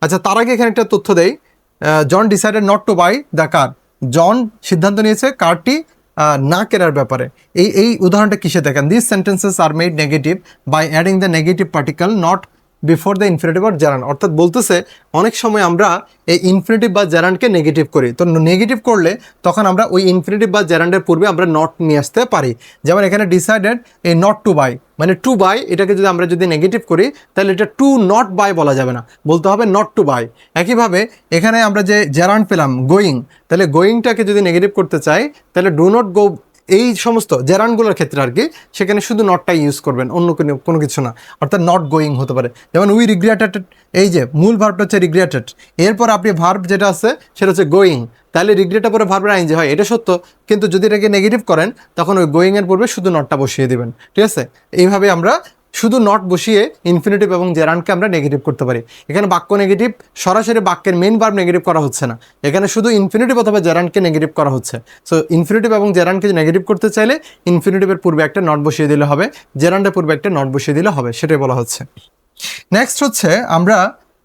আচ্ছা, তার আগে এখানে একটা তথ্য দেই। John decided not to buy the car, John সিদ্ধান্ত নিয়েছে কারটি না কেনার ব্যাপারে। এই উদাহরণটা কিসে দেখেন? This sentences are made negative by adding the negative particle not before the infinitive or gerund. অর্থাৎ বলতেছে অনেক সময় আমরা এই ইনফিনিটিভ বা জেরান্ডকে নেগেটিভ করি, তো নেগেটিভ করলে তখন আমরা ওই ইনফিনিটিভ বা জেরান্ডের পূর্বে আমরা নট নিয়ে আসতে পারি। যেমন এখানে ডিসাইডেড এই নট টু বাই, মানে টু বাই, এটাকে যদি আমরা যদি নেগেটিভ করি তাহলে এটা টু নট বাই বলা যাবে না, বলতে হবে নট টু বাই। একইভাবে এখানে আমরা যে জেরান্ড পেলাম গোয়িং, তাহলে গোয়িংটাকে যদি নেগেটিভ করতে চাই তাহলে ডু নট গো, এই সমস্ত জেরান্ডগুলোর ক্ষেত্রে আর কি, সেখানে শুধু নটটাই ইউজ করবেন, অন্য কোনো কিছু না, অর্থাৎ নট গোয়িং হতে পারে। যেমন উই রিগ্রেটেড, এই যে মূল ভার্বটা হচ্ছে রিগ্রেটেড, এরপর আপনি ভার্ব যেটা আছে সেটা হচ্ছে গোয়িং, তাহলে রিগ্রেটের পরে ভার্বের আইএনজি হয়, এটা সত্য। কিন্তু যদি এটাকে নেগেটিভ করেন তখন ওই গোয়িংয়ের পূর্বে শুধু নটটা বসিয়ে দিবেন, ঠিক আছে? এইভাবে আমরা শুধু নট বসিয়ে ইনফিনিটিভ এবং জেরান্ডকে আমরা নেগেটিভ করতে পারি। এখানে বাক্য নেগেটিভ, সরাসরি বাক্যের মেইন ভার্ব নেগেটিভ করা হচ্ছে না, এখানে শুধু ইনফিনিটিভ অথবা জেরান্ডকে নেগেটিভ করা হচ্ছে। সো ইনফিনিটিভ এবং জেরান্ডকে নেগেটিভ করতে চাইলে ইনফিনিটিভের পূর্বে একটা নট বসিয়ে দিলে হবে, জেরান্ডের পূর্বে একটা নট বসিয়ে দিলে হবে, সেটাই বলা হচ্ছে। নেক্সট হচ্ছে আমরা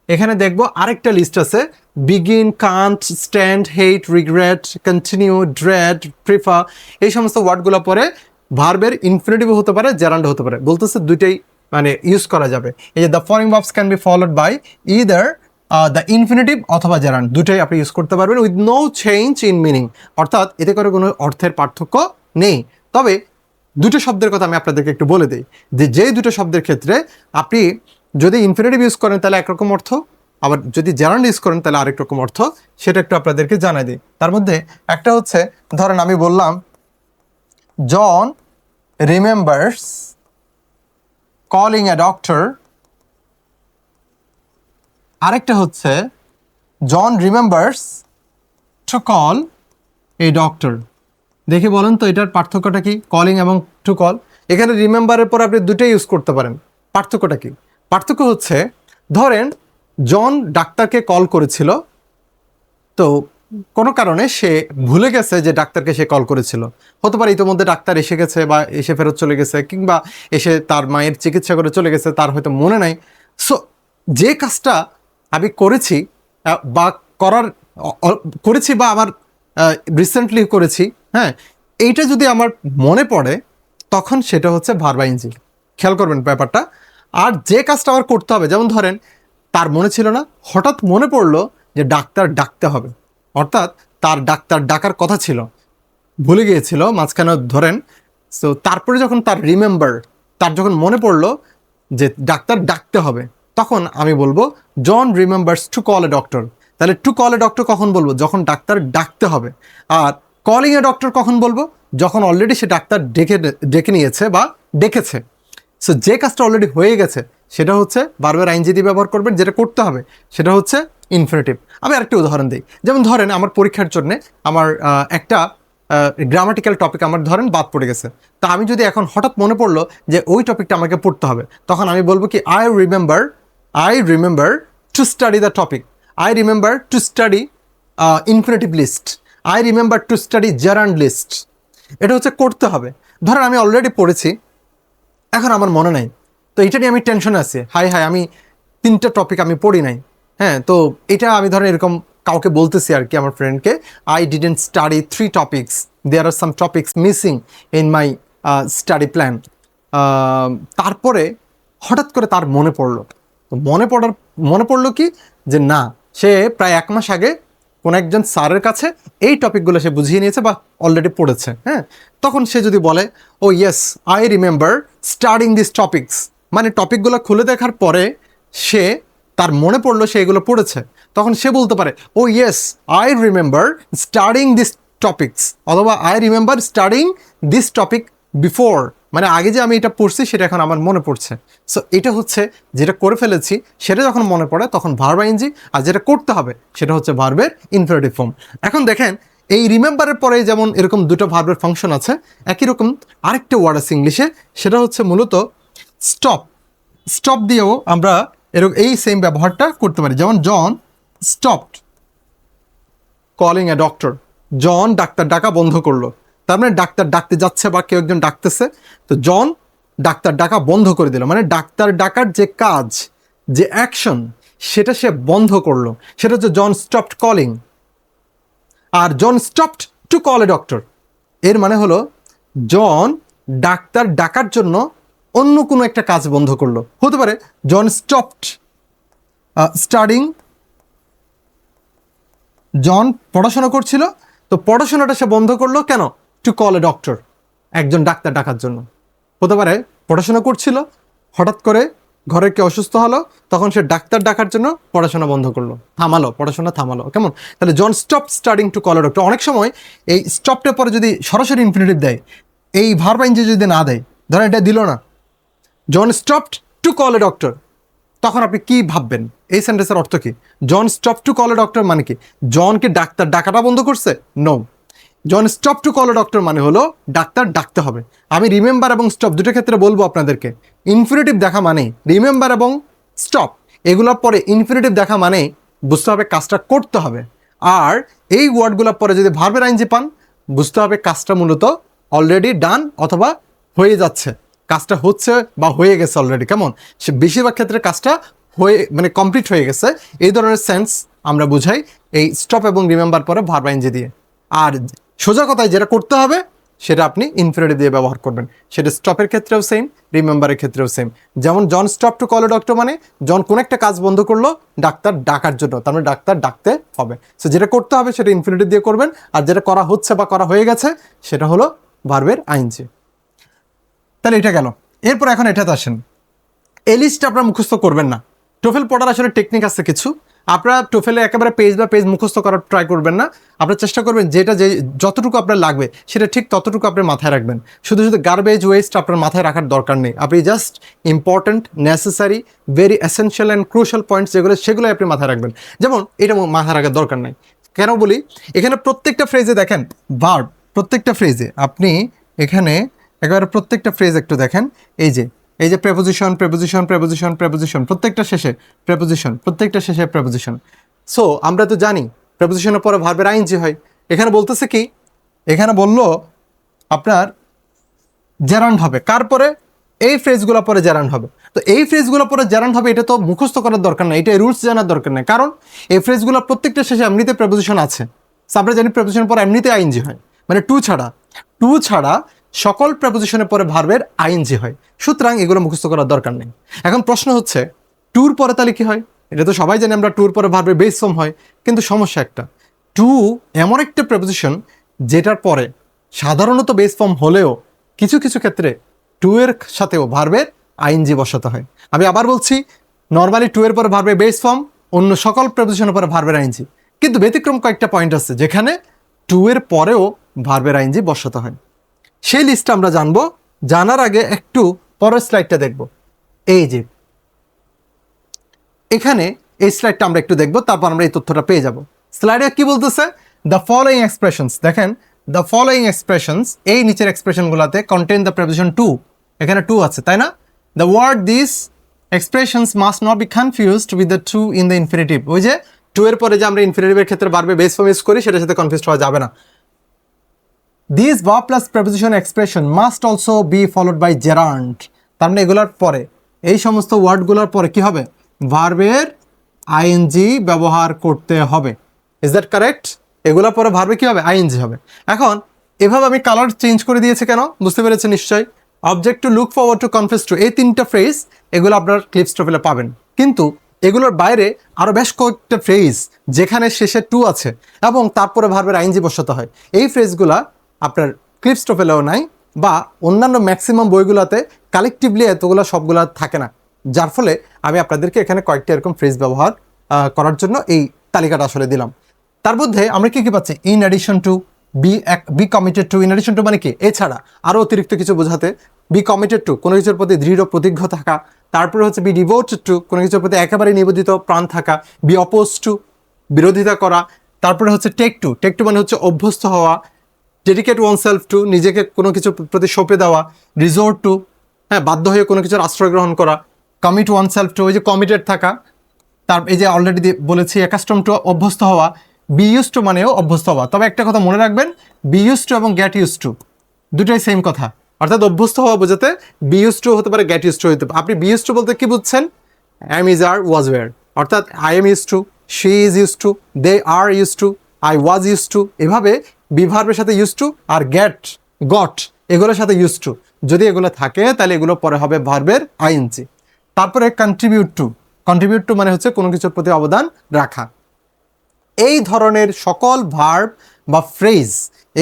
এখানে দেখব আরেকটা লিস্ট আছে, বিগিন, কান্ট, স্ট্যান্ড, হেট, রিগ্রেট, কন্টিনিউ, ড্রেড, প্রিফার, এই সমস্ত ওয়ার্ডগুলো পরে ভার্বের ইনফিনিটিভ হতে পারে, জেরান্ড হতে পারে, বলতেছে দুইটাই মানে ইউজ করা যাবে। এই যে the following verbs can be followed by either the infinitive অথবা জেরান্ড, দুটাই আপনি ইউজ করতে পারবেন with no change in meaning, অর্থাৎ এতে করে কোনো অর্থের পার্থক্য নেই। তবে দুটো শব্দের কথা আমি আপনাদেরকে একটু বলে দিই, যে দুটো শব্দের ক্ষেত্রে আপনি যদি ইনফিনিটিভ ইউজ করেন তাহলে একরকম অর্থ, আবার যদি জেরান্ড ইউজ করেন তাহলে আরেক রকম অর্থ, সেটা একটু আপনাদেরকে জানাই দিই। তার মধ্যে একটা হচ্ছে, ধরেন আমি বললাম John remembers calling a doctor, আরেকটা হচ্ছে John remembers to call a doctor. দেখে বলেন তো এটার পার্থক্যটা কি, কলিং এবং টু কল? এখানে রিমেম্বারের পর আপনি দুটোই ইউজ করতে পারেন, পার্থক্যটা কি? পার্থক্য হচ্ছে, ধরেন জন ডাক্তারকে কল করেছিল, তো কোনো কারণে সে ভুলে গেছে যে ডাক্তারকে সে কল করেছিল, হতে পারে ইতিমধ্যে ডাক্তার এসে গেছে বা এসে ফেরত চলে গেছে, কিংবা এসে তার মায়ের চিকিৎসা করে চলে গেছে, তার হয়তো মনে নাই। সো যে কাজটা আমি করেছি বা করেছি বা আমার রিসেন্টলি করেছি, হ্যাঁ, এইটা যদি আমার মনে পড়ে তখন সেটা হচ্ছে ভার্ব আইএনজি, খেয়াল করবেন ব্যাপারটা। আর যে কাজটা আমার করতে হবে, যেমন ধরেন তার মনে ছিল না, হঠাৎ মনে পড়লো যে ডাক্তার ডাকতে হবে, অর্থাৎ তার ডাক্তার ডাকার কথা ছিল, ভুলে গিয়েছিল মাঝখানে ধরেন। সো তারপরে যখন তার রিমেম্বার, তার যখন মনে পড়লো যে ডাক্তার ডাকতে হবে, তখন আমি বলবো John remembers to call a doctor. তাহলে টু কল এ ডক্টর কখন বলবো? যখন ডাক্তার ডাকতে হবে। আর কলিং এ ডক্টর কখন বলবো? যখন অলরেডি সে ডাক্তার ডেকে নিয়েছে বা ডেকেছে। সো যে কাজটা অলরেডি হয়ে গেছে সেটা হচ্ছে ভার্বের আইএনজি দিয়ে ব্যবহার করবেন, যেটা করতে হবে সেটা হচ্ছে ইনফিনিটিভ। আমি আরেকটা উদাহরণ দিই, যেমন ধরেন আমার পরীক্ষার জন্য আমার একটা গ্রামাটিক্যাল টপিক আমার ধরেন বাদ পড়ে গেছে, তা আমি যদি এখন হঠাৎ মনে পড়লো যে ওই টপিকটা আমাকে পড়তে হবে, তখন আমি বলবো কি I remember to study the topic, I remember to study infinitive list, I remember to study gerund list. এটা হচ্ছে করতে হবে। ধরেন আমি অলরেডি পড়েছি, এখন আমার মনে নাই, তো এটা নিয়ে আমি টেনশনে আছি, হাই আমি 3টা টপিক আমি পড়ি নাই। হ্যাঁ, তো এটা আমি ধরেন এরকম কাউকে বলতেছি আর কি, আমার ফ্রেন্ডকে, I didn't study 3 topics, there are some topics missing in my study plan. তারপরে হঠাৎ করে তার মনে পড়লো, তো মনে পড়লো কি যে না, সে প্রায় 1 মাস আগে কোনো একজন স্যারের কাছে এই টপিকগুলো সে বুঝিয়ে নিয়েছে বা অলরেডি পড়েছে। হ্যাঁ, তখন সে যদি বলে oh yes I remember studying this topics, মানে টপিকগুলো খুলে দেখার পরে সে তার মনে পড়লো সে এগুলো পড়েছে, তখন সে বলতে পারে oh yes I remember studying this topics, অথবা I remember studying this topic before, মানে আগে যে আমি এটা পড়ছি সেটা এখন আমার মনে পড়ছে। সো এটা হচ্ছে যেটা করে ফেলেছি সেটা যখন মনে পড়ে তখন ভার্ব আইএনজি, আর যেটা করতে হবে সেটা হচ্ছে ভার্বের ইনফিনিটিভ ফর্ম। এখন দেখেন এই রিমেম্বারের পরে যেমন এরকম 2টো ভার্বের ফাংশন আছে, একই রকম আরেকটা ওয়ার্ড আছে ইংলিশে, সেটা হচ্ছে মূলত স্টপ। স্টপ দিয়েও আমরা এরকম এই সেম ব্যবহারটা করতে পারি, যেমন John stopped calling a doctor, John ডাক্তার ডাকা বন্ধ করলো, তার মানে ডাক্তার ডাকতে যাচ্ছে বা কেউ একজন ডাকতেছে, তো জন ডাক্তার ডাকা বন্ধ করে দিল, মানে ডাক্তার ডাকার যে কাজ, যে অ্যাকশন, সেটা সে বন্ধ করলো, সেটা হচ্ছে জন স্টপড কলিং। আর John stopped to call a doctor, এর মানে হলো জন ডাক্তার ডাকার জন্য অন্য কোনো একটা কাজ বন্ধ করলো। হতে পারে জন স্টপড স্টাডিং, জন পড়াশোনা করছিল, তো পড়াশোনাটা সে বন্ধ করলো কেন, টু কল এ ডক্টর, একজন ডাক্তার ডাকার জন্য। হতে পারে পড়াশোনা করছিল, হঠাৎ করে ঘরে কেউ অসুস্থ হলো, তখন সে ডাক্তার ডাকার জন্য পড়াশোনা বন্ধ করলো, পড়াশোনা থামালো। কেমন? তাহলে John stop studying to call a doctor. অনেক সময় এই স্টপটার পরে যদি সরাসরি ইনফিনিটিভ দেয়, এই ভার্ব আইএনজি যদি না দেয়, ধরেন এটা দিল না, John stopped to call a doctor, তখন আপনি কি ভাববেন এই সেন্টেন্সের অর্থ কি? John stop to call a doctor মানে কি জনকে ডাক্তার ডাকাটা বন্ধ করছে? No, John stop to call a doctor মানে হলো ডাক্তার ডাকতে হবে। আমি রিমেম্বার এবং স্টপ দুটো ক্ষেত্রে বলবো আপনাদেরকে, ইনফিনিটিভ দেখা মানে রিমেম্বার এবং স্টপ, এগুলোর পরে ইনফিনিটিভ দেখা মানে বুঝতে হবে কাজটা করতে হবে। আর এই ওয়ার্ডগুলোর পরে যদি ভার্বের আইএনজি পান, বুঝতে হবে কাজটা মূলত অলরেডি ডান অথবা হয়ে যাচ্ছে, কাজটা হচ্ছে বা হয়ে গেছে অলরেডি। কেমন? সে বেশিরভাগ ক্ষেত্রে কাজটা হয়ে মানে কমপ্লিট হয়ে গেছে, এই ধরনের সেন্স আমরা বুঝাই এই স্টপ এবং রিমেম্বার পরে ভার্ব আইএনজি দিয়ে। আর সোজা কথায় যেটা করতে হবে সেটা আপনি ইনফিনিটিভ দিয়ে ব্যবহার করবেন, সেটা স্টপের ক্ষেত্রেও সেম, রিমেম্বারের ক্ষেত্রেও সেম। যেমন John stop to call a doctor মানে জন কোন একটা কাজ বন্ধ করলো ডাক্তার ডাকার জন্য, তার মানে ডাক্তার ডাকতে হবে। সো যেটা করতে হবে সেটা ইনফিনিটিভ দিয়ে করবেন, আর যেটা করা হচ্ছে বা করা হয়ে গেছে সেটা হলো ভার্বের আইএনজি। তাহলে এটা গেল। এরপর এখন এটাতে আসেন, এই লিস্টটা আপনারা মুখস্থ করবেন না। টোফেল পড়ার আসলে টেকনিক আছে কিছু, আপনারা টোফেলে একেবারে পেজ বা পেজ মুখস্থ করার ট্রাই করবেন না। আপনারা চেষ্টা করবেন যেটা যে যতটুকু আপনার লাগবে সেটা ঠিক ততটুকু আপনি মাথায় রাখবেন। শুধু শুধু গার্বেজ ওয়েস্ট আপনার মাথায় রাখার দরকার নেই। আপনি just important, necessary, very essential and crucial points যেগুলো, সেগুলোই আপনি মাথায় রাখবেন। যেমন এটা মাথায় রাখার দরকার নাই, কেন বলি, এখানে প্রত্যেকটা ফ্রেজে দেখেন ভার্ব, প্রত্যেকটা ফ্রেজে আপনি এখানে একেবারে প্রত্যেকটা ফ্রেজ একটু দেখেন, এই যে প্রেপোজিশন প্রেপোজিশন প্রেপোজিশন প্রেপোজিশন, প্রত্যেকটা শেষে প্রেপোজিশন, প্রত্যেকটা শেষে প্রেপোজিশন। সো আমরা তো জানি প্রেপোজিশনের পরে ভার্বের আইএনজি হয়। এখানে বলতেছে কি, এখানে বললো আপনার জেরান্ড হবে, কার পরে? এই ফ্রেজগুলো পরে জেরান্ড হবে। তো এই ফ্রেজগুলো পরে জেরান্ড হবে, এটা তো মুখস্থ করার দরকার নেই, এটা রুলস জানার দরকার নেই, কারণ এই ফ্রেজগুলো প্রত্যেকটা শেষে এমনিতে প্রেপোজিশন আছে। আমরা জানি প্রেপোজিশনের পর এমনিতে আইএনজি হয়, মানে টু ছাড়া সকল প্রেপোজিশনের পরে ভার্বের আইএনজি হয়। সুতরাং এগুলো মুখস্থ করার দরকার নেই। এখন প্রশ্ন হচ্ছে টুর পরে তাহলে কি হয়? এটা তো সবাই জানি আমরা টুর পরে ভার্বের বেস ফর্ম হয়, কিন্তু সমস্যা একটা, টু এমন একটা প্রেপোজিশন যেটার পরে সাধারণত বেস ফর্ম হলেও কিছু কিছু ক্ষেত্রে টু এর সাথেও ভার্বের আইএনজি বসাতে হয়। আমি আবার বলছি, নর্মালি টু এর পরে ভার্বের বেস ফর্ম, অন্য সকল প্রেপোজিশনের পরে ভার্বের আইএনজি, কিন্তু ব্যতিক্রম কয়েকটা পয়েন্ট আছে যেখানে টু এর পরেও ভার্বের আইএনজি বসাতে হয়। সেই লিস্টটা আমরা জানবো। জানার আগে একটু পরের স্লাইডটা দেখব। এই যে এখানে এই স্লাইডটা আমরা একটু দেখব, তারপর আমরা এই তথ্যটা পেয়ে যাব। স্লাইডে কি বলতেছে? দ্য ফলোইং এক্সপ্রেশনস, দেখেন দ্য ফলোইং এক্সপ্রেশনস, এই নিচের এক্সপ্রেশনগুলোতে কন্টেন দ্য প্রেপোজিশন টু, এখানে টু আছে তাই না? The word this expressions must not be confused with the to in the infinitive. ওই যে টু এর পরে যে আমরা ইনফিনিটিভের ক্ষেত্রে ভার্বে বেস ফর্ম ইউজ করি, সেটার সাথে কনফিউজ হওয়া যাবে না। This verb plus preposition expression must also be followed by gerund. তার মানে এগুলোর পরে, এই সমস্ত ওয়ার্ডগুলোর পরে কি হবে? ভার্বের আইএনজি ব্যবহার করতে হবে। Is that correct? এগুলোর পরে ভার্বে কি হবে? আইএনজি হবে। এখন এভাবে আমি কালার চেঞ্জ করে দিয়েছি কেন? বুঝতে পেরেছেন নিশ্চয়ই। Object to, look forward to, confess to, এই তিনটা ফ্রেজ এগুলো আপনার ক্লিপস টোফেলে পাবেন। কিন্তু এগুলোর বাইরে আরও বেশ কয়েকটা ফ্রেজ যেখানে শেষে টু আছে এবং তারপরে ভার্বের আইএনজি বসাতে হয়, এই ফ্রেজগুলা আপনার ক্লিপস টোফেলেও নাই, বা অন্যান্য ম্যাক্সিমাম বইগুলোতে কালেকটিভলি এতগুলো সবগুলো থাকে না। যার ফলে আমি আপনাদেরকে এখানে কয়েকটা এরকম ফ্রেজ ব্যবহার করার জন্য এই তালিকাটা আসলে দিলাম। তার মধ্যে আমরা কি কি পাচ্ছি? In addition to, B committed two. In addition to মানে কি? এছাড়া আরও অতিরিক্ত কিছু বোঝাতে। বি কমিটেড টু, কোনো কিছুর প্রতি দৃঢ় প্রতিজ্ঞ থাকা। তারপরে হচ্ছে বি ডিভোটেড টু, কোনো কিছুর প্রতি একেবারে নিবেদিত প্রাণ থাকা। বি অপোজ টু, বিরোধিতা করা। তারপরে হচ্ছে টেক টু, টেক টু মানে হচ্ছে অভ্যস্ত হওয়া। ডেডিকেট ওয়ান সেলফ টু, নিজেকে কোনো কিছুর প্রতি সঁপে দেওয়া। রিজোর্ট টু, হ্যাঁ বাধ্য হয়ে কোনো কিছুর আশ্রয় গ্রহণ করা। কমিট ওয়ান সেলফ টু, ওই যে কমিটেড থাকা। তার এই যে অলরেডি বলেছি অ্যাকাস্টম টু, অভ্যস্ত হওয়া। বি ইউজ টু মানেও অভ্যস্ত হওয়া। তবে একটা কথা মনে রাখবেন, বি ইউজ টু এবং গেট ইউজ টু দুটাই সেম কথা। অর্থাৎ অভ্যস্ত হওয়া বোঝাতে বি ইউজ টু হতে পারে, গেট ইউজ টু হতে পারে। আপনি বি ইউজ টু বলতে কি বুঝছেন? Am is, are, was, were. অর্থাৎ I am use to, she is use to, they are use to, I was use to. এভাবে বি ভার্বের সাথে ইউজ টু আর গেট, গট এগুলোর সাথে ইউজ টু যদি এগুলো থাকে, তাহলে এগুলো পরে হবে ভার্বের আইএনজি। তারপরে কন্ট্রিবিউট টু, কন্ট্রিবিউট টু মানে হচ্ছে কোনো কিছুর প্রতি অবদান রাখা। এই ধরনের সকল ভার্ব বা ফ্রেজ,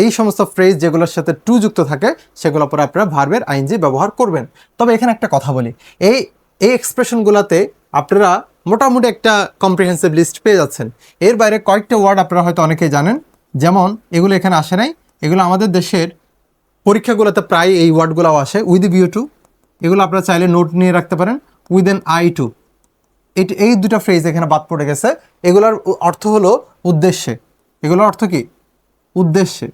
এই সমস্ত ফ্রেজ যেগুলোর সাথে টু যুক্ত থাকে, সেগুলো পরে আপনারা ভার্বের আইএনজি ব্যবহার করবেন। তবে এখানে একটা কথা বলি, এই এক্সপ্রেশনগুলোতে আপনারা মোটামুটি একটা কম্প্রিহেন্সিভ লিস্ট পেয়ে যাচ্ছেন। এর বাইরে কয়েকটা ওয়ার্ড আপনারা হয়তো অনেকেই জানেন, যেমন এগুলো এখানে আসে নাই, এগুলো আমাদের দেশের পরীক্ষাগুলোতে প্রায় এই ওয়ার্ডগুলোও আসে। উইথ ভিউ টু, এগুলো আপনারা চাইলে নোট নিয়ে রাখতে পারেন। উইথ এন আই টু, এই দুটা ফ্রেজ এখানে বাদ পড়ে গেছে। এগুলোর অর্থ হলো উদ্দেশ্যে। এগুলোর অর্থ কি? উদ্দেশ্যে,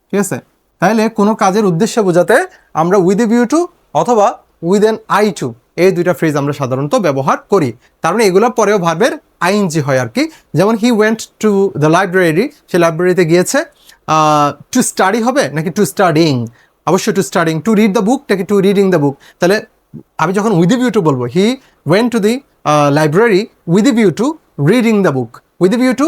ঠিক আছে? তাহলে কোনো কাজের উদ্দেশ্য বোঝাতে আমরা উইথ এ ভিউ টু অথবা উইথ এন আই টু, এই দুইটা ফ্রেজ আমরা সাধারণত ব্যবহার করি। তার মানে এগুলো পরেও ভার্বের আইএনজি হয় আর কি। যেমন he went to the library, সে লাইব্রেরিতে গিয়েছে। টু স্টাডি হবে নাকি টু স্টাডিং? অবশ্যই to studying. To read the book নাকি টু রিডিং দ্য বুক? তাহলে আমি যখন উইথ এ ভিউ টু বলবো, হি went to the library with a view to reading the book, with a view to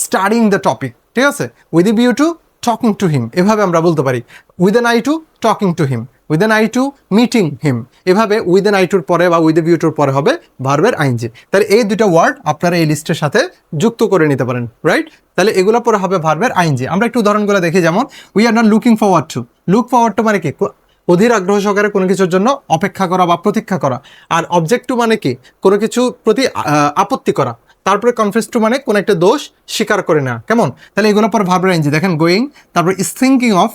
studying the topic, ঠিক আছে? With a view to talking to him, এভাবে আমরা বলতে পারি। With an I two talking to him, with an I two meeting হিম। এভাবে with an I টুর পরে বা with a view টুর পরে হবে ভার্বের আইএনজি। তাহলে এই দুটো ওয়ার্ড আপনারা এই লিস্টের সাথে যুক্ত করে নিতে পারেন, রাইট? তাহলে এগুলো পরে হবে ভার্বের আইএনজি। আমরা একটু উদাহরণগুলো দেখি। যেমন we are not looking forward to, look forward two মানে কি? অধীর আগ্রহ সহকারে কোনো কিছুর জন্য অপেক্ষা করা বা প্রতীক্ষা করা। আর অবজেক্ট টু মানে কি? কোনো কিছু প্রতি আপত্তি করা। তারপরে কনফেস টু মানে কোনো একটা দোষ স্বীকার করে নেওয়া। কেমন? তাহলে এগুলো পর ভার্বের আইএনজি। দেখেন গোয়িং, তারপরে ইজ থিঙ্কিং অফ,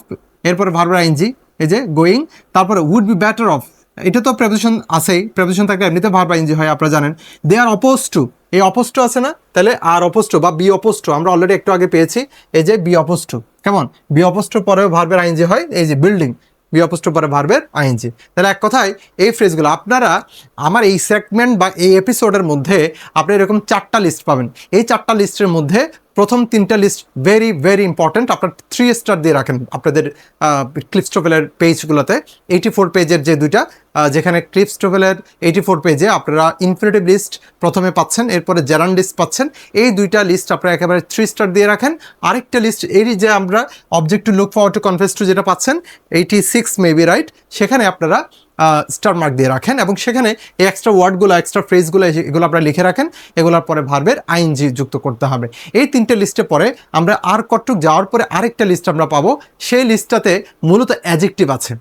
এরপরে ভার্বের আইএনজি, এই যে গোয়িং। তারপরে উড বি বেটার অফ, এটা তো প্রেপোজিশন আছেই, প্রেপোজিশন থাকলে এমনিতে ভার্ব আইএনজি হয়, আপনারা জানেন। দে আর অপোজ টু, এই অপোজ টু আছে না? তাহলে আর অপোজ টু বা বি অপোজ টু আমরা অলরেডি একটু আগে পেয়েছি, এই যে বি অপোজ টু। কেমন? বি অপোজ টু পরেও ভার্বের আইএনজি হয়, এই যে বিল্ডিং, বি অপোজ টু পরে ভার্বের আইএনজি। তাহলে এক কথায় এই ফ্রেজগুলো আপনারা আমার এই সেগমেন্ট বা এই এপিসোডের মধ্যে আপনি এরকম 4টা লিস্ট পাবেন। এই 4টা লিস্টের মধ্যে প্রথম 3টা লিস্ট ভেরি ভেরি ইম্পর্টেন্ট। আপনার 3 স্টার দিয়ে রাখেন আপনাদের ক্লিপস্টোভেলের পেজগুলোতে। 84 পেজের যে দুইটা, যেখানে ক্লিপস্টোভেলের 84 পেজে আপনারা ইনফিনিটিভ লিস্ট প্রথমে পাচ্ছেন, এরপরে জেরান্ড লিস্ট পাচ্ছেন। এই দুইটা লিস্ট আপনারা একেবারে 3 স্টার দিয়ে রাখেন। আরেকটা লিস্ট এই যে আমরা object to, look forward to, confess to যেটা পাচ্ছেন 86 মেবি, রাইট? সেখানে আপনারা স্টার মার্ক দিয়ে রাখেন এবং সেখানে এই এক্সট্রা ওয়ার্ডগুলো, এক্সট্রা ফ্রেজগুলো, এগুলো আপনারা লিখে রাখেন। এগুলোর পরে ভার্বের আইএনজি যুক্ত করতে হবে। এই 3টে লিস্টে পরে আমরা আর কটটুক যাওয়ার পরে আরেকটা লিস্ট আমরা পাবো। সেই লিস্টটাতে মূলত অ্যাডজেক্টিভ আছে।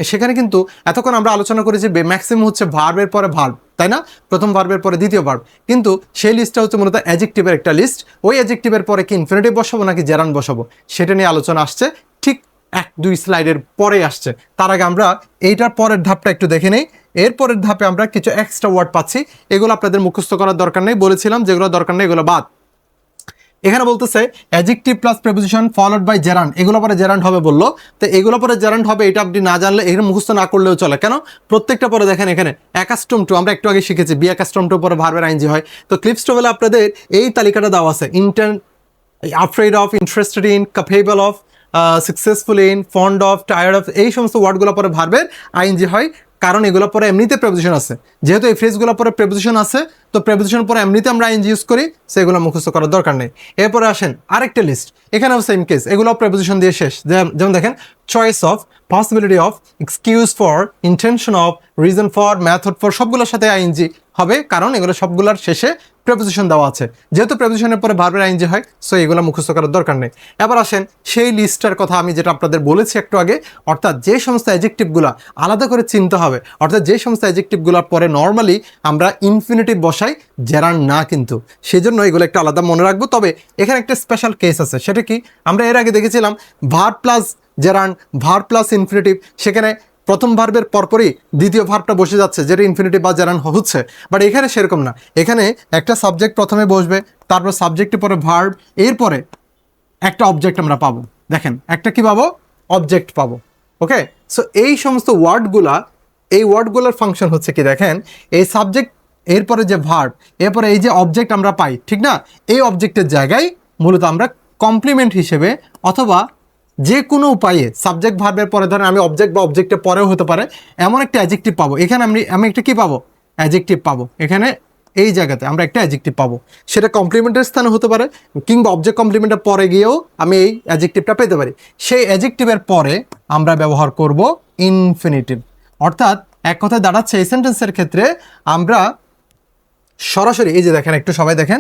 সেখানে কিন্তু এতক্ষণ আমরা আলোচনা করেছি ম্যাক্সিমাম হচ্ছে ভার্বের পরে ভার্ব, তাই না? প্রথম ভার্বের পরে দ্বিতীয় ভার্ব। কিন্তু সেই লিস্টটা হচ্ছে মূলত অ্যাডজেক্টিভের একটা লিস্ট। ওই অ্যাডজেক্টিভের পরে কি ইনফিনিটিভ বসাবো নাকি জেরান্ড বসাবো, সেটা নিয়ে আলোচনা আসছে ঠিক 1-2 স্লাইডের পরে আসছে। তার আগে আমরা এইটার পরের ধাপটা একটু দেখে নেই। এর পরের ধাপে আমরা কিছু এক্সট্রা ওয়ার্ড পাচ্ছি, এগুলো আপনাদের মুখস্থ করার দরকার নেই, বলেছিলাম যেগুলো দরকার নেই এগুলো বাদ। এখানে বলতেছে adjective plus preposition followed by gerund, এগুলো পরে জেরান্ড হবে বললো। তো এগুলো পরে জেরান্ড হবে, এটা আপনি না জানলে, এখানে মুখস্থ না করলেও চলে। কেন? প্রত্যেকটা পরে দেখেন এখানে অ্যাকাস্টম টু, আমরা একটু আগে শিখেছি বি অ্যাকাস্টম টু পরে ভার্বের আইএনজি হয়। তো ক্লিপস টোভেলে আপনাদের এই তালিকাটা দেওয়া আছে, afraid of, interested in, capable of, successful in, fond of, tired of, এই সমস্ত ওয়ার্ডগুলো পরে ভার্বের আইএনজি হয়, কারণ এগুলো পরে এমনিতে প্রেপোজিশন আছে। যেহেতু এই ফ্রেজগুলো পরে প্রেপোজিশন আছে, তো প্রেপোজিশন পরে এমনিতে আমরা আইএনজি ইউজ করি, সেগুলো মুখস্থ করার দরকার নেই। এরপরে আসেন আরেকটা লিস্ট, এখানেও সেম কেস, এগুলো প্রেপোজিশন দিয়ে শেষ। যেমন দেখেন choice of, possibility of, excuse for, intention of, reason for, method for, সবগুলোর সাথে আইএনজি হবে, কারণ এগুলো সবগুলোর শেষে প্রেপোজিশন দেওয়া আছে। যেহেতু প্রেপোজিশনের পরে ভার্বের আইএনজি হয়, সো এগুলো মুখস্থ করার দরকার নেই। এবার আসেন সেই লিস্টটার কথা আমি যেটা আপনাদের বলেছি একটু আগে, অর্থাৎ যে সমস্ত অ্যাডজেক্টিভগুলো আলাদা করে চিনতে হবে, অর্থাৎ যে সমস্ত অ্যাডজেক্টিভগুলোর পরে নর্মালি আমরা ইনফিনিটিভ বসাই, জেরান্ড না, কিন্তু সেজন্য এগুলো একটু আলাদা মনে রাখবো। তবে এখানে একটা স্পেশাল কেস আছে, সেটা কি? আমরা এর আগে দেখেছিলাম verb plus gerund, verb plus infinitive, সেখানে প্রথম ভার্বের পরপরই দ্বিতীয় ভার্বটা বসে যাচ্ছে, যেটা ইনফিনিটিভ বা জেরান্ড হচ্ছে। বাট এখানে সেরকম না, এখানে একটা সাবজেক্ট প্রথমে বসবে, তারপর সাবজেক্টের পরে ভার্ব, এরপরে একটা অবজেক্ট আমরা পাবো। দেখেন একটা কি পাবো? অবজেক্ট পাবো। ওকে, সো এই সমস্ত ওয়ার্ডগুলা, এই ওয়ার্ডগুলোর ফাংশন হচ্ছে কি দেখেন, এই সাবজেক্ট, এরপরে যে ভার্ব, এরপরে এই যে অবজেক্ট আমরা পাই, ঠিক না? এই অবজেক্টের জায়গায় মূলত আমরা কমপ্লিমেন্ট হিসেবে অথবা যে কোনো উপায়ে সাবজেক্ট ভার্বের পরে, ধরেন আমি অবজেক্ট বা অবজেক্টের পরেও হতে পারে, এমন একটা অ্যাডজেক্টিভ পাবো। এখানে আমি একটা কি পাবো? অ্যাডজেক্টিভ পাবো। এখানে এই জায়গাতে আমরা একটা অ্যাডজেক্টিভ পাবো, সেটা কমপ্লিমেন্টের স্থানে হতে পারে, কিংবা অবজেক্ট কমপ্লিমেন্টের পরে গিয়েও আমি এই অ্যাডজেক্টিভটা পেতে পারি। সেই অ্যাডজেক্টিভের পরে আমরা ব্যবহার করব ইনফিনিটিভ। অর্থাৎ এক কথায় দাঁড়াচ্ছে এই সেন্টেন্সের ক্ষেত্রে আমরা সরাসরি, এই যে দেখেন একটু সবাই দেখেন,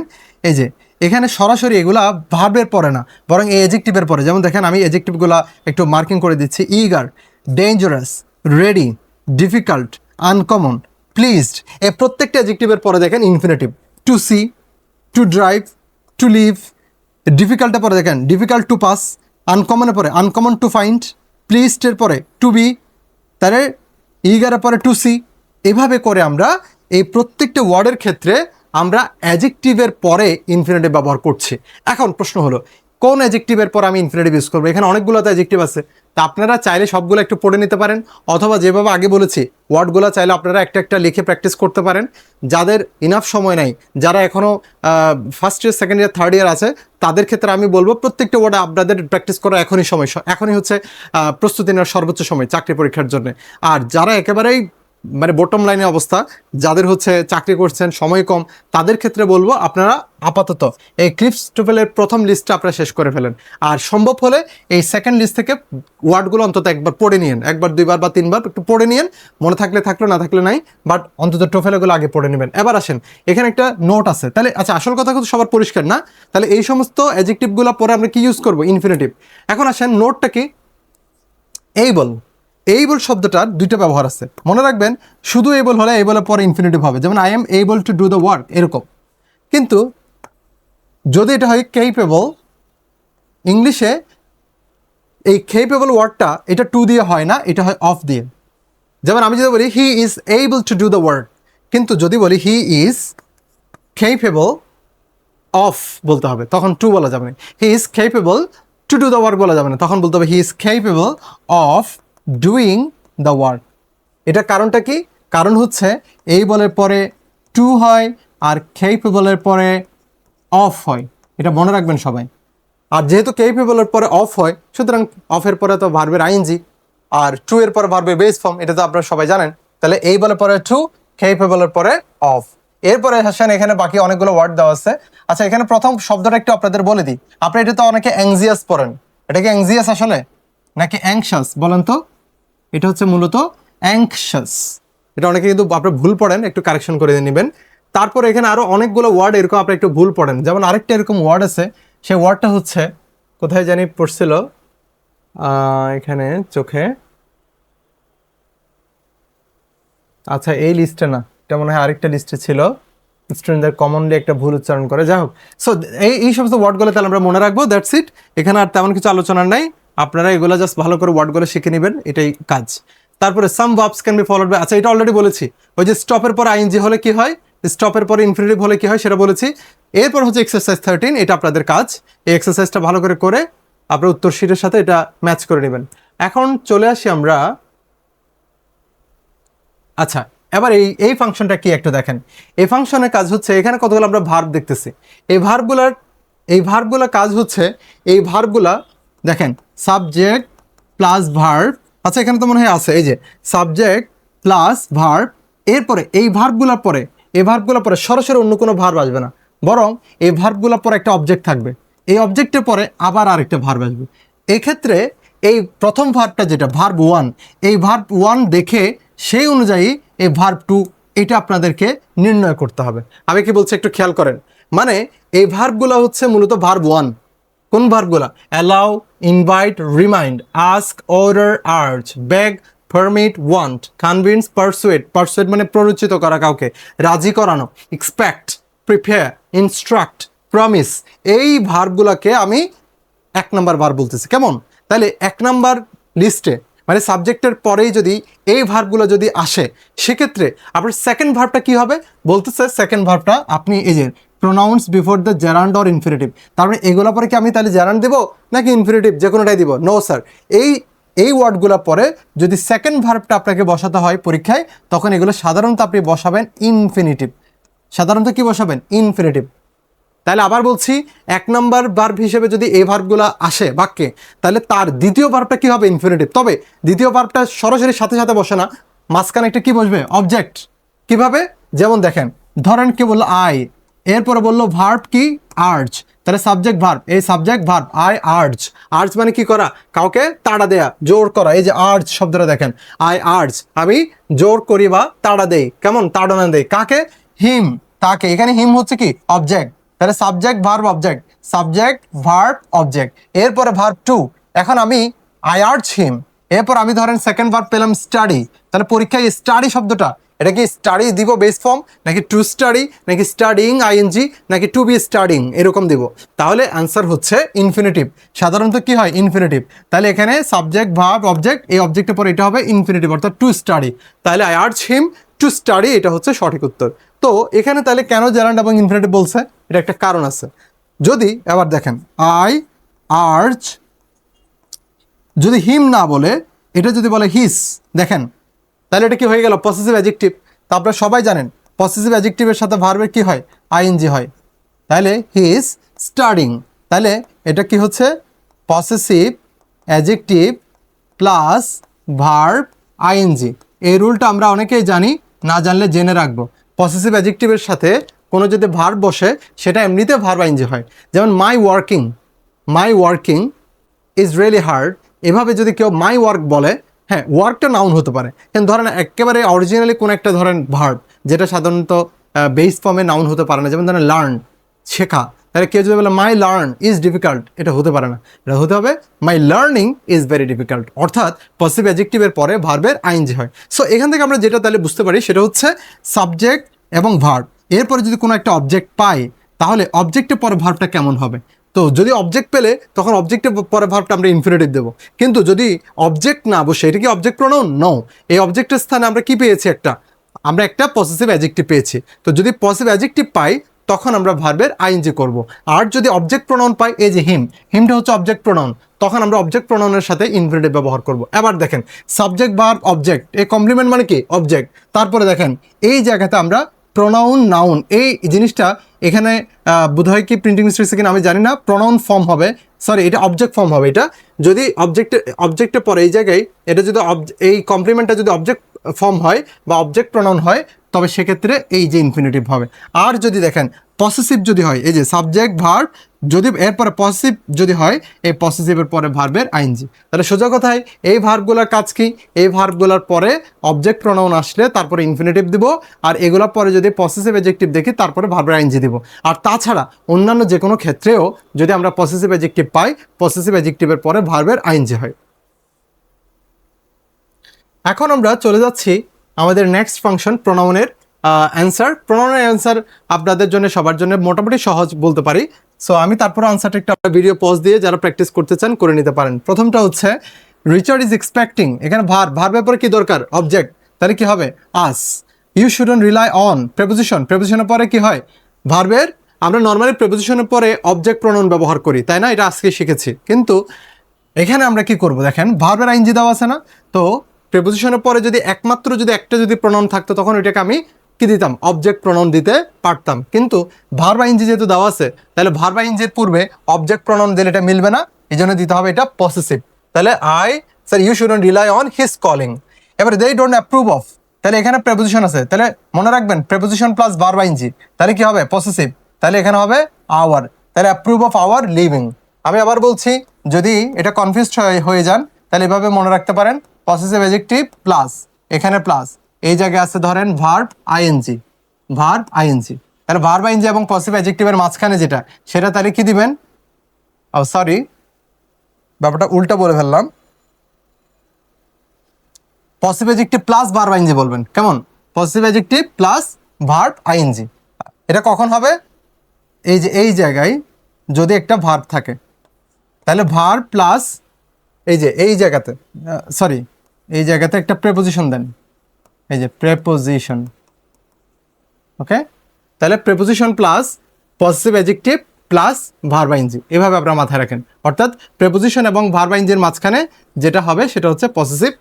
এই যে এখানে সরাসরি এগুলা ভার্বের পরে না, বরং এই অ্যাডজেক্টিভের পরে। যেমন দেখেন আমি অ্যাডজেক্টিভগুলা একটু মার্কিং করে দিচ্ছি: eager, dangerous, ready, difficult, uncommon, pleased. এই প্রত্যেকটা অ্যাডজেক্টিভের পরে দেখেন infinitive. To see, to drive, to live. ডিফিকাল্টের পরে দেখেন ডিফিকাল্ট টু পাস, আনকমনের পরে আনকমন টু ফাইন্ড, প্লিজডের পরে টু বি, তাহলে ইগারের পরে টু সি। এভাবে করে আমরা এই প্রত্যেকটা ওয়ার্ডের ক্ষেত্রে আমরা অ্যাডজেক্টিভের পরে ইনফিনিটিভ ব্যবহার করছি। এখন প্রশ্ন হলো, কোন অ্যাডজেক্টিভের পর আমি ইনফিনিটিভ ইউজ করবো? এখানে অনেকগুলো তো অ্যাডজেক্টিভ আছে, তা আপনারা চাইলে সবগুলো একটু পড়ে নিতে পারেন, অথবা যেভাবে আগে বলেছি ওয়ার্ডগুলো চাইলে আপনারা একটা একটা লিখে প্র্যাকটিস করতে পারেন। যাদের ইনাফ সময় নাই, যারা এখনও first year, second year, third year আছে, তাদের ক্ষেত্রে আমি বলবো প্রত্যেকটা ওয়ার্ড আপনাদের প্র্যাকটিস করা এখনই সময়, এখনই হচ্ছে প্রস্তুতি নেওয়ার সর্বোচ্চ সময় চাকরি পরীক্ষার জন্য। আর যারা একেবারেই মানে বটম লাইনে অবস্থা, যাদের হচ্ছে চাকরি করছেন, সময় কম, তাদের ক্ষেত্রে বলবো আপনারা আপাতত এই ক্লিপস টোভেলের প্রথম লিস্টটা আপনারা শেষ করে ফেলেন। আর সম্ভব হলে এই সেকেন্ড লিস্ট থেকে ওয়ার্ডগুলো অন্তত একবার পড়ে নিন, একবার, দুইবার বা তিনবার একটু পড়ে নিন, মনে থাকলে থাকলো, না থাকলে নাই, বাট অন্তত টোভেলগুলো আগে পড়ে নেবেন। এবার আসেন, এখানে একটা নোট আছে, তাহলে আচ্ছা আসল কথা কিন্তু সবার পরিষ্কার না? তাহলে এই সমস্ত অ্যাডজেক্টিভগুলো পরে আমরা কি ইউজ করবো? ইনফিনিটিভ। এখন আসেন নোটটা কি? এইবল। এইবল শব্দটার দুইটা ব্যবহার আছে, মনে রাখবেন। শুধু এইবল হলে এইবলের পরে ইনফিনিটিভ হবে, যেমন I am able to do the work, এরকম। কিন্তু যদি এটা হয় কেপেবল, ইংলিশে এই কেপেবল ওয়ার্ডটা এটা টু দিয়ে হয় না, এটা হয় অফ দিয়ে। যেমন আমি যদি বলি he is able to do the work, কিন্তু যদি বলি হি ইজ কেপেবল অফ বলতে হবে, তখন টু বলা যাবে না। He is capable to do the work বলা যাবে না, তখন বলতে হবে he is capable of doing the work. এটা কারণটা কি? কারণ হচ্ছে এই বলের পরে টু হয় আর কেপেবলের পরে অফ হয়, এটা মনে রাখবেন সবাই। আর যেহেতু কেপেবলের পরে অফ হয়, সুতরাং অফের পরে তো ভার্বের আইএনজি, আর টু এর পরে ভার্বের বেস ফর্ম, এটা তো আপনারা সবাই জানেন। তাহলে এই বলের পরে টু, কেপেবলের পরে অফ। এরপরে আসেন, এখানে বাকি অনেকগুলো ওয়ার্ড দেওয়া আছে। আচ্ছা, এখানে প্রথম শব্দটা একটু আপনাদের বলে দিই। আপনি এটা তো অনেকে অ্যাংজিয়াস পড়েন, এটা কি অ্যাংজিয়াস আসলে নাকি অ্যাংশাস বলেন তো? এটা হচ্ছে মূলত অ্যাংশাস। এটা অনেকে কিন্তু আপনারা ভুল পড়েন, একটু কারেকশন করে নেবেন। তারপর এখানে আরও অনেকগুলো ওয়ার্ড এরকম আপনি একটু ভুল পড়েন। যেমন আরেকটা এরকম ওয়ার্ড আছে, সেই ওয়ার্ডটা হচ্ছে, কোথায় জানি পড়ছিল, এখানে চোখে, আচ্ছা এই লিস্টে না, এটা মনে হয় আরেকটা লিস্টে ছিল। স্টুডেন্টদের কমনলি একটা ভুল উচ্চারণ করে, যাই হোক। সো এই সমস্ত ওয়ার্ডগুলো তাহলে আমরা মনে রাখবো, দ্যাটস ইট। এখানে আর তেমন কিছু আলোচনার নাই। আপনারা এগুলো জাস্ট ভালো করে ওয়ার্ডগুলো শিখে নেবেন, এটাই কাজ। তারপরে some verbs can be followed by, আচ্ছা এটা অলরেডি বলেছি, ওই যে স্টপের পর আইএনজি হলে কি হয়, স্টপের পরে ইনফিনিটিভ হলে কি হয় সেটা বলেছি। এরপর হচ্ছে এক্সারসাইজ 13, এটা আপনাদের কাজ, এই এক্সারসাইজটা ভালো করে আপনার উত্তর শিটের সাথে এটা ম্যাচ করে নেবেন। এখন চলে আসি আমরা, আচ্ছা এবার এই ফাংশনটা কি একটু দেখেন। এই ফাংশনের কাজ হচ্ছে, এখানে কতগুলো আমরা ভার্ব দেখতেছি, এই ভার্বগুলোর কাজ হচ্ছে, এই ভার্বগুলা দেখেন সাবজেক্ট প্লাস ভার্ব, আচ্ছা এখানে তো মনে হয় আছে, এই যে সাবজেক্ট প্লাস ভার্ব, এরপরে এই ভার্বগুলোর পরে সরাসরি অন্য কোনো ভার্ব আসবে না, বরং এই ভার্বগুলোর পরে একটা অবজেক্ট থাকবে, এই অবজেক্টের পরে আবার আরেকটা ভার্ব আসবে। এক্ষেত্রে এই প্রথম ভার্বটা যেটা ভার্ব 1, এই ভার্ব 1 দেখে সেই অনুযায়ী এই ভার্ব 2 এটা আপনাদেরকে নির্ণয় করতে হবে। আমি কি বলছি একটু খেয়াল করেন, মানে এই ভার্বগুলো হচ্ছে মূলত ভার্ব 1। কোন ভার্বগুলা? Allow, invite, remind, ask, order, urge, beg, permit, want, convince, persuade মানে প্ররোচিত করা কাউকে, রাজি করানো, এক্সপেক্ট, প্রিপেয়ার, ইনস্ট্রাক্ট, প্রমিস, এই ভার্বগুলোকে আমি 1 নাম্বার ভার্ব বলতেছি। কেমন? তাহলে 1 নাম্বার লিস্টে মানে সাবজেক্টের পরেই যদি এই ভার্বগুলো যদি আসে, সেক্ষেত্রে আপনার সেকেন্ড ভার্বটা কি হবে বলতেছে, সেকেন্ড ভার্বটা আপনি এই যে pronounce before the gerund or infinitive, তারপরে এগুলো পরে কি আমি তাহলে জেরান্ড দেবো নাকি ইনফিনিটিভ, যে কোনোটাই দিব? নো স্যার, এই ওয়ার্ডগুলো পরে যদি সেকেন্ড ভার্বটা আপনাকে বসাতে হয় পরীক্ষায়, তখন এগুলো সাধারণত আপনি বসাবেন ইনফিনিটিভ। সাধারণত কি বসাবেন? ইনফিনিটিভ। তাহলে আবার বলছি, 1 নাম্বার ভার্ব হিসেবে যদি এই ভার্বগুলো আসে বাক্যে, তাহলে তার দ্বিতীয় ভার্বটা কি হবে? ইনফিনিটিভ। তবে দ্বিতীয় ভার্বটা সরাসরি সাথে সাথে বসে না, মাঝখানে একটা কি বসবে? অবজেক্ট। কিভাবে? যেমন দেখেন, ধরেন কি বললো আই, এরপরে বললো ভার্ব কি? আর্জ। তাহলে সাবজেক্ট ভার্ব, এই subject verb I urge. Urge মানে কি করা? কাউকে তাড়া দেয়া, জোর করা। এই যে আর্জ শব্দটা দেখেন, আই আর্জ, আমি জোর করি বা তাড়া দেই। কেমন? তাড়না দেই। কাকে? হিম, তাকে। এখানে হিম হচ্ছে কি? অবজেক্ট। তাহলে subject verb object, subject verb object, এরপরে ভার্ব 2। এখন আমি আই আর্জ হিম, এরপর আমি ধরেন সেকেন্ড ভার্ব পেলাম স্টাডি। তাহলে পরীক্ষায় স্টাডি শব্দটা, এটা কি স্টাডি দিব বেস ফর্ম, নাকি টু স্টাডি, নাকি স্টাডিং আইএনজি, নাকি টু বি স্টাডিং, এরকম দিব? তাহলে অ্যান্সার হচ্ছে ইনফিনিটিভ। সাধারণত কি হয়? ইনফিনিটিভ। তাহলে এখানে সাবজেক্ট ভার্ব অবজেক্ট, এই অবজেক্টের পর এটা হবে ইনফিনিটিভ, অর্থাৎ টু স্টাডি। তাহলে I urge him to study, এটা হচ্ছে সঠিক উত্তর। তো এখানে তাহলে কেন জেরান্ড এবং ইনফিনিটিভ বলছে? এটা একটা কারণ আছে। যদি এবার দেখেন আই আর্জ, যদি হিম না বলে, এটা যদি বলে হিস, দেখেন তাহলে এটা কি হয়ে গেল? Possessive adjective. তো আপনারা সবাই জানেন পসেসিভ অ্যাডজেক্টিভের সাথে ভার্বের কি হয়? আইএনজি হয়। তাহলে হি ইজ স্টাডিং, তাহলে এটা কি হচ্ছে? Possessive adjective plus verb ING. এই রুলটা আমরা অনেকেই জানি, না জানলে জেনে রাখবো। পসেসিভ অ্যাডজেক্টিভের সাথে কোনো যদি ভার্ব বসে, সেটা এমনিতে ভার্ব আইএনজি হয়। যেমন মাই ওয়ার্কিং ইজ রিয়েলি হার্ড, এভাবে যদি কেউ মাই ওয়ার্ক বলে, হ্যাঁ ওয়ার্কটা নাউন হতে পারে, কিন্তু ধরেন একেবারে অরিজিনালি কোনো একটা ধরেন ভার্ব যেটা সাধারণত বেস ফর্মে নাউন হতে পারে না, যেমন ধরেন লার্ন, শেখা, তাহলে কেউ যদি বলে মাই লার্ন ইজ ডিফিকাল্ট, এটা হতে পারে না, এটা হতে হবে মাই লার্নিং ইজ ভেরি ডিফিকাল্ট। অর্থাৎ পসিটিভ অ্যাডজেক্টিভের পরে ভার্বের আইএনজি হয়। সো এখান থেকে আমরা যেটা তাহলে বুঝতে পারি সেটা হচ্ছে সাবজেক্ট এবং ভার্ব, এরপরে যদি কোনো একটা অবজেক্ট পাই, তাহলে অবজেক্টের পরে ভার্বটা কেমন হবে? তো যদি অবজেক্ট পেলে তখন অবজেক্টের পরে ভার্বটা আমরা ইনফিনিটিভ দেবো, কিন্তু যদি অবজেক্ট না বসে, এটা কি অবজেক্ট প্রোনাউন? নো, এই অবজেক্টের স্থানে আমরা কি পেয়েছি? আমরা একটা পসেসিভ অ্যাডজেক্টিভ পেয়েছি। তো যদি পসেসিভ অ্যাডজেক্টিভ পাই, তখন আমরা ভার্বের আইএনজি করব। আর যদি অবজেক্ট প্রোনাউন পাই, এই যে হিমটা হচ্ছে অবজেক্ট প্রোনাউন, তখন আমরা অবজেক্ট প্রোনাউনের সাথে ইনফিনিটিভ ব্যবহার করব। এবার দেখেন সাবজেক্ট ভার্ব অবজেক্ট, এই কমপ্লিমেন্ট মানে কি? অবজেক্ট। তারপরে দেখেন এই জায়গাতে আমরা প্রোনাউন নাউন, এই জিনিসটা এখানে বোধহয় কি প্রিন্টিং মিস্টেক কিনা আমি জানি না, প্রোনাউন ফর্ম হবে, সরি এটা অবজেক্ট ফর্ম হবে। এটা যদি অবজেক্টের পরে এই জায়গায় এটা যদি এই কমপ্লিমেন্টটা যদি অবজেক্ট ফর্ম হয় বা অবজেক্ট প্রোনাউন হয়, তবে সেক্ষেত্রে এই যে ইনফিনিটিভ হবে। আর যদি দেখেন পসেসিভ যদি হয়, এই যে সাবজেক্ট ভার্ব, যদি এরপরে পসেসিভ যদি হয়, এই পসেসিভের পরে ভার্বের আইএনজি। তাহলে সোজা কথায় এই ভার্বগুলোর কাজ কি? এই ভার্বগুলোর পরে অবজেক্ট প্রোনাউন আসলে তারপরে ইনফিনিটিভ দিব, আর এগুলোর পরে যদি পসেসিভ অ্যাডজেক্টিভ দেখি তারপরে ভার্বের আইএনজি দিব। আর তাছাড়া অন্যান্য যে কোনো ক্ষেত্রেও যদি আমরা পসেসিভ অ্যাডজেক্টিভ পাই, পসেসিভ অ্যাডজেক্টিভের পরে ভার্বের আইএনজি হয়। এখন আমরা চলে যাচ্ছি আমাদের নেক্সট ফাংশন, প্রোনাউনের অ্যান্সার। প্রোনাউনের অ্যান্সার আপনাদের জন্য সবার জন্য মোটামুটি সহজ বলতে পারি। সো আমি তারপর আনসারটা একটা ভিডিও পজ দিয়ে যারা প্র্যাকটিস করতে চান করে নিতে পারেন। প্রথমটা হচ্ছে রিচার্ড ইজ এক্সপেক্টিং, এখানে ভার্বের পরে কি দরকার? অবজেক্ট, তাহলে কি হবে? আস। ইউ শুডন্ট রিলাই অন, প্রেপোজিশনের পরে কি হয়? ভার্বের, আমরা নর্মালি প্রেপোজিশনের পরে অবজেক্ট প্রনাউন ব্যবহার করি, তাই না? এটা আজকে শিখেছি। কিন্তু এখানে আমরা কি করব দেখেন, ভার্বের আইনজি দেওয়া আছে না, তো প্রেপোজিশনের পরে যদি একমাত্র যদি একটা যদি প্রনাউন থাকতো তখন ওইটাকে আমি কি দিতাম? অবজেক্ট প্রনাউন দিতে পারতাম। কিন্তু ভার্ব আইনজি যেহেতু দেওয়া আছে, তাহলে ভার্ব আইনজির পূর্বে অবজেক্ট প্রনাউন দিলে এটা মিলবে না, এই জন্য দিতে হবে এটা পসেসিভ। তাহলে sir you shouldn't rely on his calling. এবারে দে ডোন্ট অ্যাপ্রুভ অফ, তাহলে এখানে প্রেপোজিশন আছে, তাহলে মনে রাখবেন প্রেপোজিশন প্লাস ভার্ব আইনজি, তাহলে কি হবে? পসেসিভ। তাহলে এখানে হবে আওয়ার, তাহলে অ্যাপ্রুভ অফ আওয়ার লিভিং। আমি আবার বলছি, যদি এটা কনফিউজড হয়ে যান তাহলে এভাবে মনে রাখতে পারেন, পসেসিভ অ্যাডজেক্টিভ প্লাস এখানে প্লাস এই জায়গায় আছে ধরেন ভার্ব আইএনজি, তাহলে ভার্ব আইএনজি এবং পসেসিভ অ্যাডজেক্টিভের মাঝখানে যেটা, সেটা তাহলে কি দিবেন? সরি, ব্যাপারটা উল্টা বলে ফেললাম, positive adjective plus verb ING বলবেন, কেমন? Positive adjective plus verb ING. এটা কখন হবে? এই যে এই জায়গায় যদি একটা ভার্ব থাকে, তাহলে ভার্ব প্লাস এই যে এই জায়গাতে, সরি এই জায়গাতে একটা প্রেপোজিশন দেন, এই যে প্রেপোজিশন, ওকে? তাহলে preposition plus positive adjective plus verb ING, এভাবে আপনারা মাথায় রাখেন। অর্থাৎ প্রেপোজিশন এবং ভার্ব আইএনজির মাঝখানে যেটা হবে সেটা হচ্ছে পসেসিভ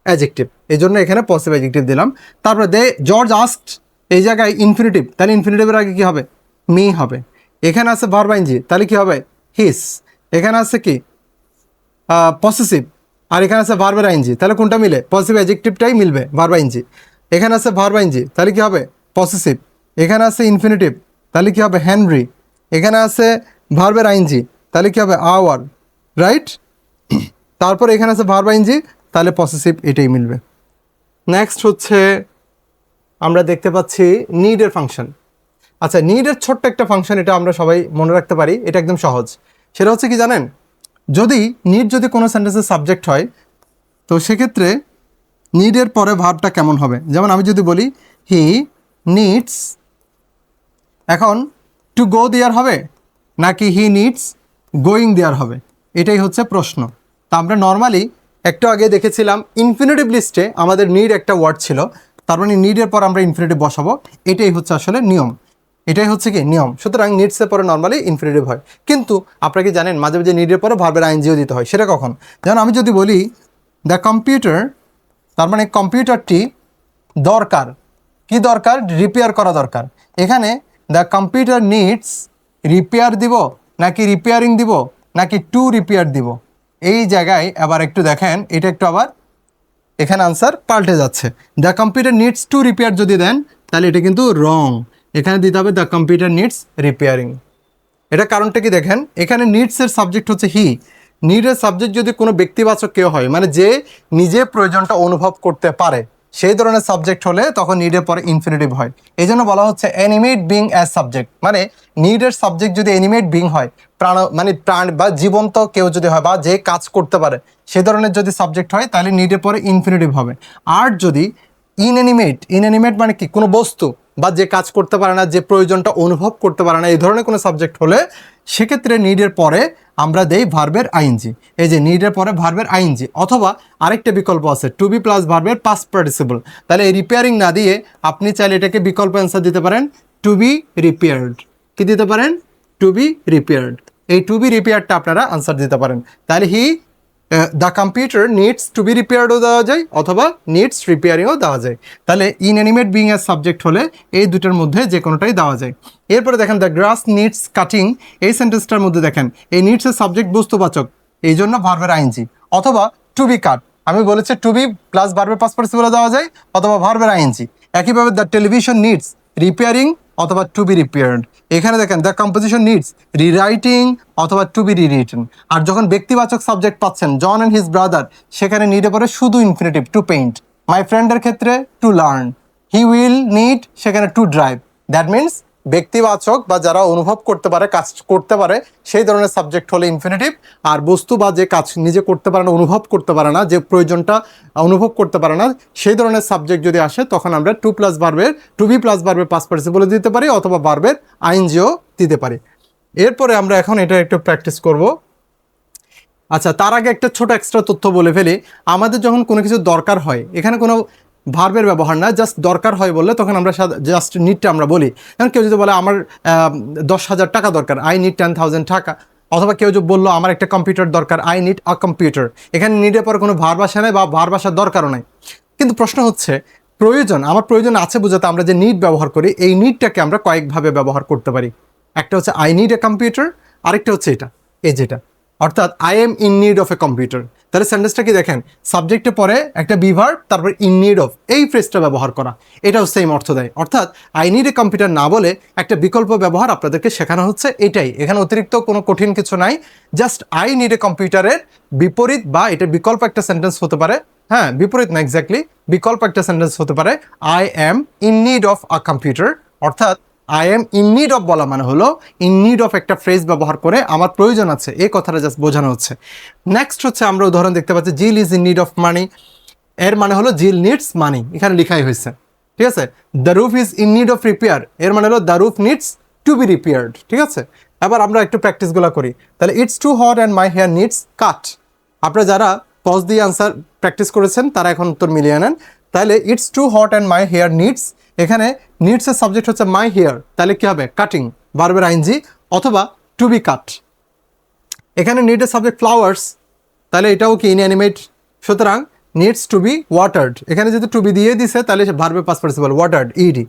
অ্যাডজেক্টিভ, এই জন্য এখানে পসিটিভ অ্যাডজেক্টিভ দিলাম। তারপরে জর্জ আস্কড, এই জায়গায় ইনফিনিটিভ, তাহলে ইনফিনিটিভের আগে কি হবে? মি হবে। এখানে আছে ভার্ব আইএনজি, তাহলে কি হবে? হিস। এখানে আছে কি পসেসিভ, আর এখানে আছে ভার্বের আইএনজি, তাহলে কোনটা মিলে? পসিটিভ অ্যাডজেক্টিভটাই মিলবে, ভার্ব আইএনজি। এখানে আছে ভার্ব আইএনজি, তাহলে কি হবে? পসেসিভ। এখানে আছে ইনফিনিটিভ, তাহলে কি হবে? হেনরি। এখানে আছে ভার্বের আইএনজি, তাহলে কি হবে? Our, right? তারপর এখানে আছে ভার্ব আইএনজি, তাহলে পসেসিভ, এটাই মিলবে। নেক্সট হচ্ছে আমরা দেখতে পাচ্ছি নিডের ফাংশন। আচ্ছা, নিডের ছোট্ট একটা ফাংশন, এটা আমরা সবাই মনে রাখতে পারি, এটা একদম সহজ। সেটা হচ্ছে কি জানেন, যদি নিড যদি কোনো সেন্টেন্সের সাবজেক্ট হয়, তো সেক্ষেত্রে নিডের পরে ভার্বটা কেমন হবে? যেমন আমি যদি বলি হি নিডস, এখন টু গো দেয়ার হবে নাকি হি নিডস গোয়িং দেয়ার হবে, এটাই হচ্ছে প্রশ্ন। তা আমরা নর্মালি একটু আগে দেখেছিলাম ইনফিনিটিভ লিস্টে আমাদের নিড একটা ওয়ার্ড ছিল, তার মানে নিডের পর আমরা ইনফিনিটিভ বসাবো, এটাই হচ্ছে আসলে নিয়ম, এটাই হচ্ছে কি নিয়ম। সুতরাং নিডসের পরে নর্মালি ইনফিনিটিভ হয়। কিন্তু আপনারা কি জানেন মাঝে মাঝে নিডের পরে ভার্বের আইএনজিও দিতে হয়, সেটা কখন? যেমন আমি যদি বলি দ্য কম্পিউটার, তার মানে কম্পিউটারটি দরকার, কি দরকার? রিপেয়ার করা দরকার। এখানে দ্য কম্পিউটার নিডস রিপেয়ার দিব নাকি রিপেয়ারিং দিব নাকি টু রিপেয়ার দিব? এই জায়গায় আবার একটু দেখেন, এটা একটু আবার এখানে আনসার পাল্টে যাচ্ছে। The computer needs to repair যদি দেন তাহলে এটা কিন্তু রং, এখানে দিতে হবে দ্য কম্পিউটার নিডস রিপেয়ারিং। এটা কারণটা কি দেখেন, এখানে নিডসের সাবজেক্ট হচ্ছে হি, নিডের সাবজেক্ট যদি কোনো ব্যক্তিবাচক কেউ হয়, মানে যে নিজে প্রয়োজনটা অনুভব করতে পারে, সেই ধরনের সাবজেক্ট হলে তখন নিডের পরে ইনফিনিটিভ হয়। এই জন্য বলা হচ্ছে অ্যানিমেট বিং অ্যাজ সাবজেক্ট, মানে নিডের সাবজেক্ট যদি অ্যানিমেট বিং হয়, মানে প্রাণ বা জীবন্ত কেউ যদি হয় বা যে কাজ করতে পারে, সে ধরনের যদি সাবজেক্ট হয় তাহলে নিডের পরে ইনফিনিটিভ হবে। আর যদি ইনঅ্যানিমেট মানে কি? কোনো বস্তু বা যে কাজ করতে পারে না, যে প্রয়োজনটা অনুভব করতে পারে না, এই ধরনের কোনো সাবজেক্ট হলে সেক্ষেত্রে নিডের পরে আমরা দেই ভার্বের আইএনজি। এই যে নিডের পরে ভার্বের আইএনজি, অথবা আরেকটা বিকল্প আছে টু বি প্লাস ভার্বের পাস্ট পার্টিসিপল। তাহলে এই রিপেয়ারিং না দিয়ে আপনি চাইলে এটাকে বিকল্প অ্যান্সার দিতে পারেন টু বি রিপেয়ার্ড। কি দিতে পারেন? To be repaired. এই টু বি রিপেয়ার্ডটা আপনারা আনসার দিতে পারেন। তাহলে the computer needs to be রিপেয়ার্ডও দেওয়া যায় অথবা নিডস রিপেয়ারিংও দেওয়া যায়। তাহলে ইনঅ্যানিমেট বিং এর সাবজেক্ট হলে এই দুটোর মধ্যে যে কোনোটাই দেওয়া যায়। এরপরে দেখেন দ্য গ্রাস নিডস কাটিং, এই সেন্টেন্সটার মধ্যে দেখেন এই নিডসের সাবজেক্ট বস্তুবাচক, এই জন্য ভার্বের আইএনজি, অথবা টু বি কাট, আমি বলেছি টু বি প্লাস ভার্বের পাস্ট পার্টিসিপল দেওয়া যায় অথবা ভার্বের আইএনজি। একইভাবে দ্য টেলিভিশন নিডস রিপেয়ারিং অথবা টু বি রিপেয়ার্ড। এখানে দেখেন দ্য কম্পোজিশন নিডস রিরাইটিং অথবা টু বি রিরিটেন। আর যখন ব্যক্তিবাচক সাবজেক্ট পাচ্ছেন জন অ্যান্ড হিজ ব্রাদার, সেখানে নিডে পরে শুধু ইনফিনিটিভ টু পেইন্ট। মাই ফ্রেন্ডের ক্ষেত্রে to learn, he will need সেখানে টু ড্রাইভ। দ্যাট মিনস ব্যক্তিবাচক বা যারা অনুভব করতে পারে, কাজ করতে পারে, সেই ধরনের সাবজেক্ট হলে ইনফিনিটিভ। আর বস্তু বা যে কাজ নিজে করতে পারে না, অনুভব করতে পারে না, যে প্রয়োজনটা অনুভব করতে পারে না, সেই ধরনের সাবজেক্ট যদি আসে তখন আমরা টু বি প্লাস ভার্বের পাস্ট পার্টিসিপল দিতে পারি অথবা ভার্বের আইএনজিও দিতে পারি। এরপরে আমরা এখন এটা একটু প্র্যাকটিস করব। আচ্ছা, তার আগে একটা ছোট এক্সট্রা তথ্য বলে ফেলি। আমাদের যখন কোনো কিছু দরকার হয়, এখানে কোনো ভার্বের ব্যবহার না, জাস্ট দরকার হয় বললে তখন আমরা জাস্ট নিডটা আমরা বলি। কারণ কেউ যদি বলে আমার 10,000 টাকা দরকার, আই নিড 10,000 টাকা, অথবা কেউ যদি বললো আমার একটা কম্পিউটার দরকার, আই নিড আ কম্পিউটার, এখানে নিডের পর কোনো ভার্ব আসে নাই বা ভার্ব আসার দরকারও নাই। কিন্তু প্রশ্ন হচ্ছে প্রয়োজন, আমার প্রয়োজন আছে বোঝাতে আমরা যে নিড ব্যবহার করি, এই নিডটাকে আমরা কয়েকভাবে ব্যবহার করতে পারি। একটা হচ্ছে আই নিড এ কম্পিউটার, আরেকটা হচ্ছে এটা, এই যেটা, অর্থাৎ I am in need of a computer. তাহলে সেন্টেন্সটা কি দেখেন, সাবজেক্টের পরে একটা বি ভার্ব, তারপর ইন নিড অফ, এই ফ্রেজটা ব্যবহার করা, এটাও সেম অর্থ দেয়। অর্থাৎ আই নিড এ কম্পিউটার না বলে একটা বিকল্প ব্যবহার আপনাদেরকে শেখানো হচ্ছে, এটাই। এখানে অতিরিক্ত কোনো কঠিন কিছু নাই, জাস্ট আই নিড এ কম্পিউটারের বিপরীত বা এটা বিকল্প একটা সেন্টেন্স হতে পারে। হ্যাঁ, বিপরীত না, এক্স্যাক্টলি বিকল্প একটা সেন্টেন্স হতে পারে I am in need of a computer. অর্থাৎ I am in need of বলা মানে হলো ইন নিড অফ একটা ফ্রেজ ব্যবহার করে আমার প্রয়োজন আছে, এই কথাটা জাস্ট বোঝানো হচ্ছে। নেক্সট হচ্ছে আমরা উদাহরণ দেখতে পাচ্ছি Jill is in need of money, এর মানে হলো জিল নিডস মানি, এখানে লেখাই হয়েছে, ঠিক আছে। The roof is in need of repair, এর মানে হলো the roof needs to be repaired, ঠিক আছে। এবার আমরা একটু প্র্যাকটিসগুলো করি। তাহলে it's too hot and my hair needs cut. আপনারা যারা পজ দিয়ে আনসার প্র্যাকটিস করেছেন তারা এখন উত্তর মিলিয়ে নেন। তাহলে it's too hot and my hair needs, এখানে নিডসের সাবজেক্ট হচ্ছে মাই হেয়ার, তাহলে কি হবে কাটিং, ভার্বের আইএনজি অথবা টু বি কাট। এখানে নিডের সাবজেক্ট ফ্লাওয়ার্স, তাহলে এটাও কি ইনঅ্যানিমেট, সুতরাং নিডস টু বি ওয়াটার্ড, এখানে যদি টু বি দিয়ে দিছে তাহলে ভার্বের past participle watered ED.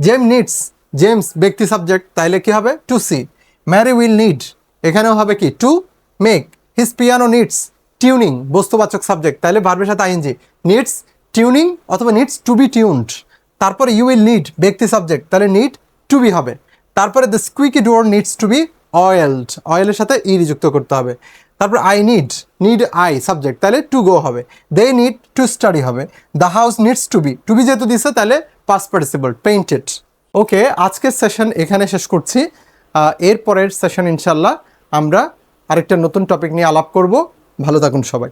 Jem needs, James ব্যক্তি সাবজেক্ট, তাহলে কি হবে to see. Mary will need, এখানেও হবে কি to make. His piano needs tuning, বস্তুবাচক সাবজেক্ট, তাহলে ভার্বের সাথে আইএনজি, নিডস টিউনিং অথবা নিডস টু বি টিউনড। তারপরে ইউ উইল নিড ব্যক্তি সাবজেক্ট, তাহলে নিড টু বি হবে। তারপরে the squeaky door needs to be oiled, অয়েলের সাথে ইডি যুক্ত করতে হবে। তারপর I need, need I subject, তাহলে টু গো হবে। দে নিড টু স্টাডি হবে। The house needs to be যেহেতু দিচ্ছে তাহলে পাস্ট পার্টিসিপল পেইন্টেড। ওকে, আজকের সেশন এখানে শেষ করছি। এরপরের সেশন ইনশাল্লাহ আমরা আরেকটা নতুন টপিক নিয়ে আলাপ করব। ভালো থাকুন সবাই।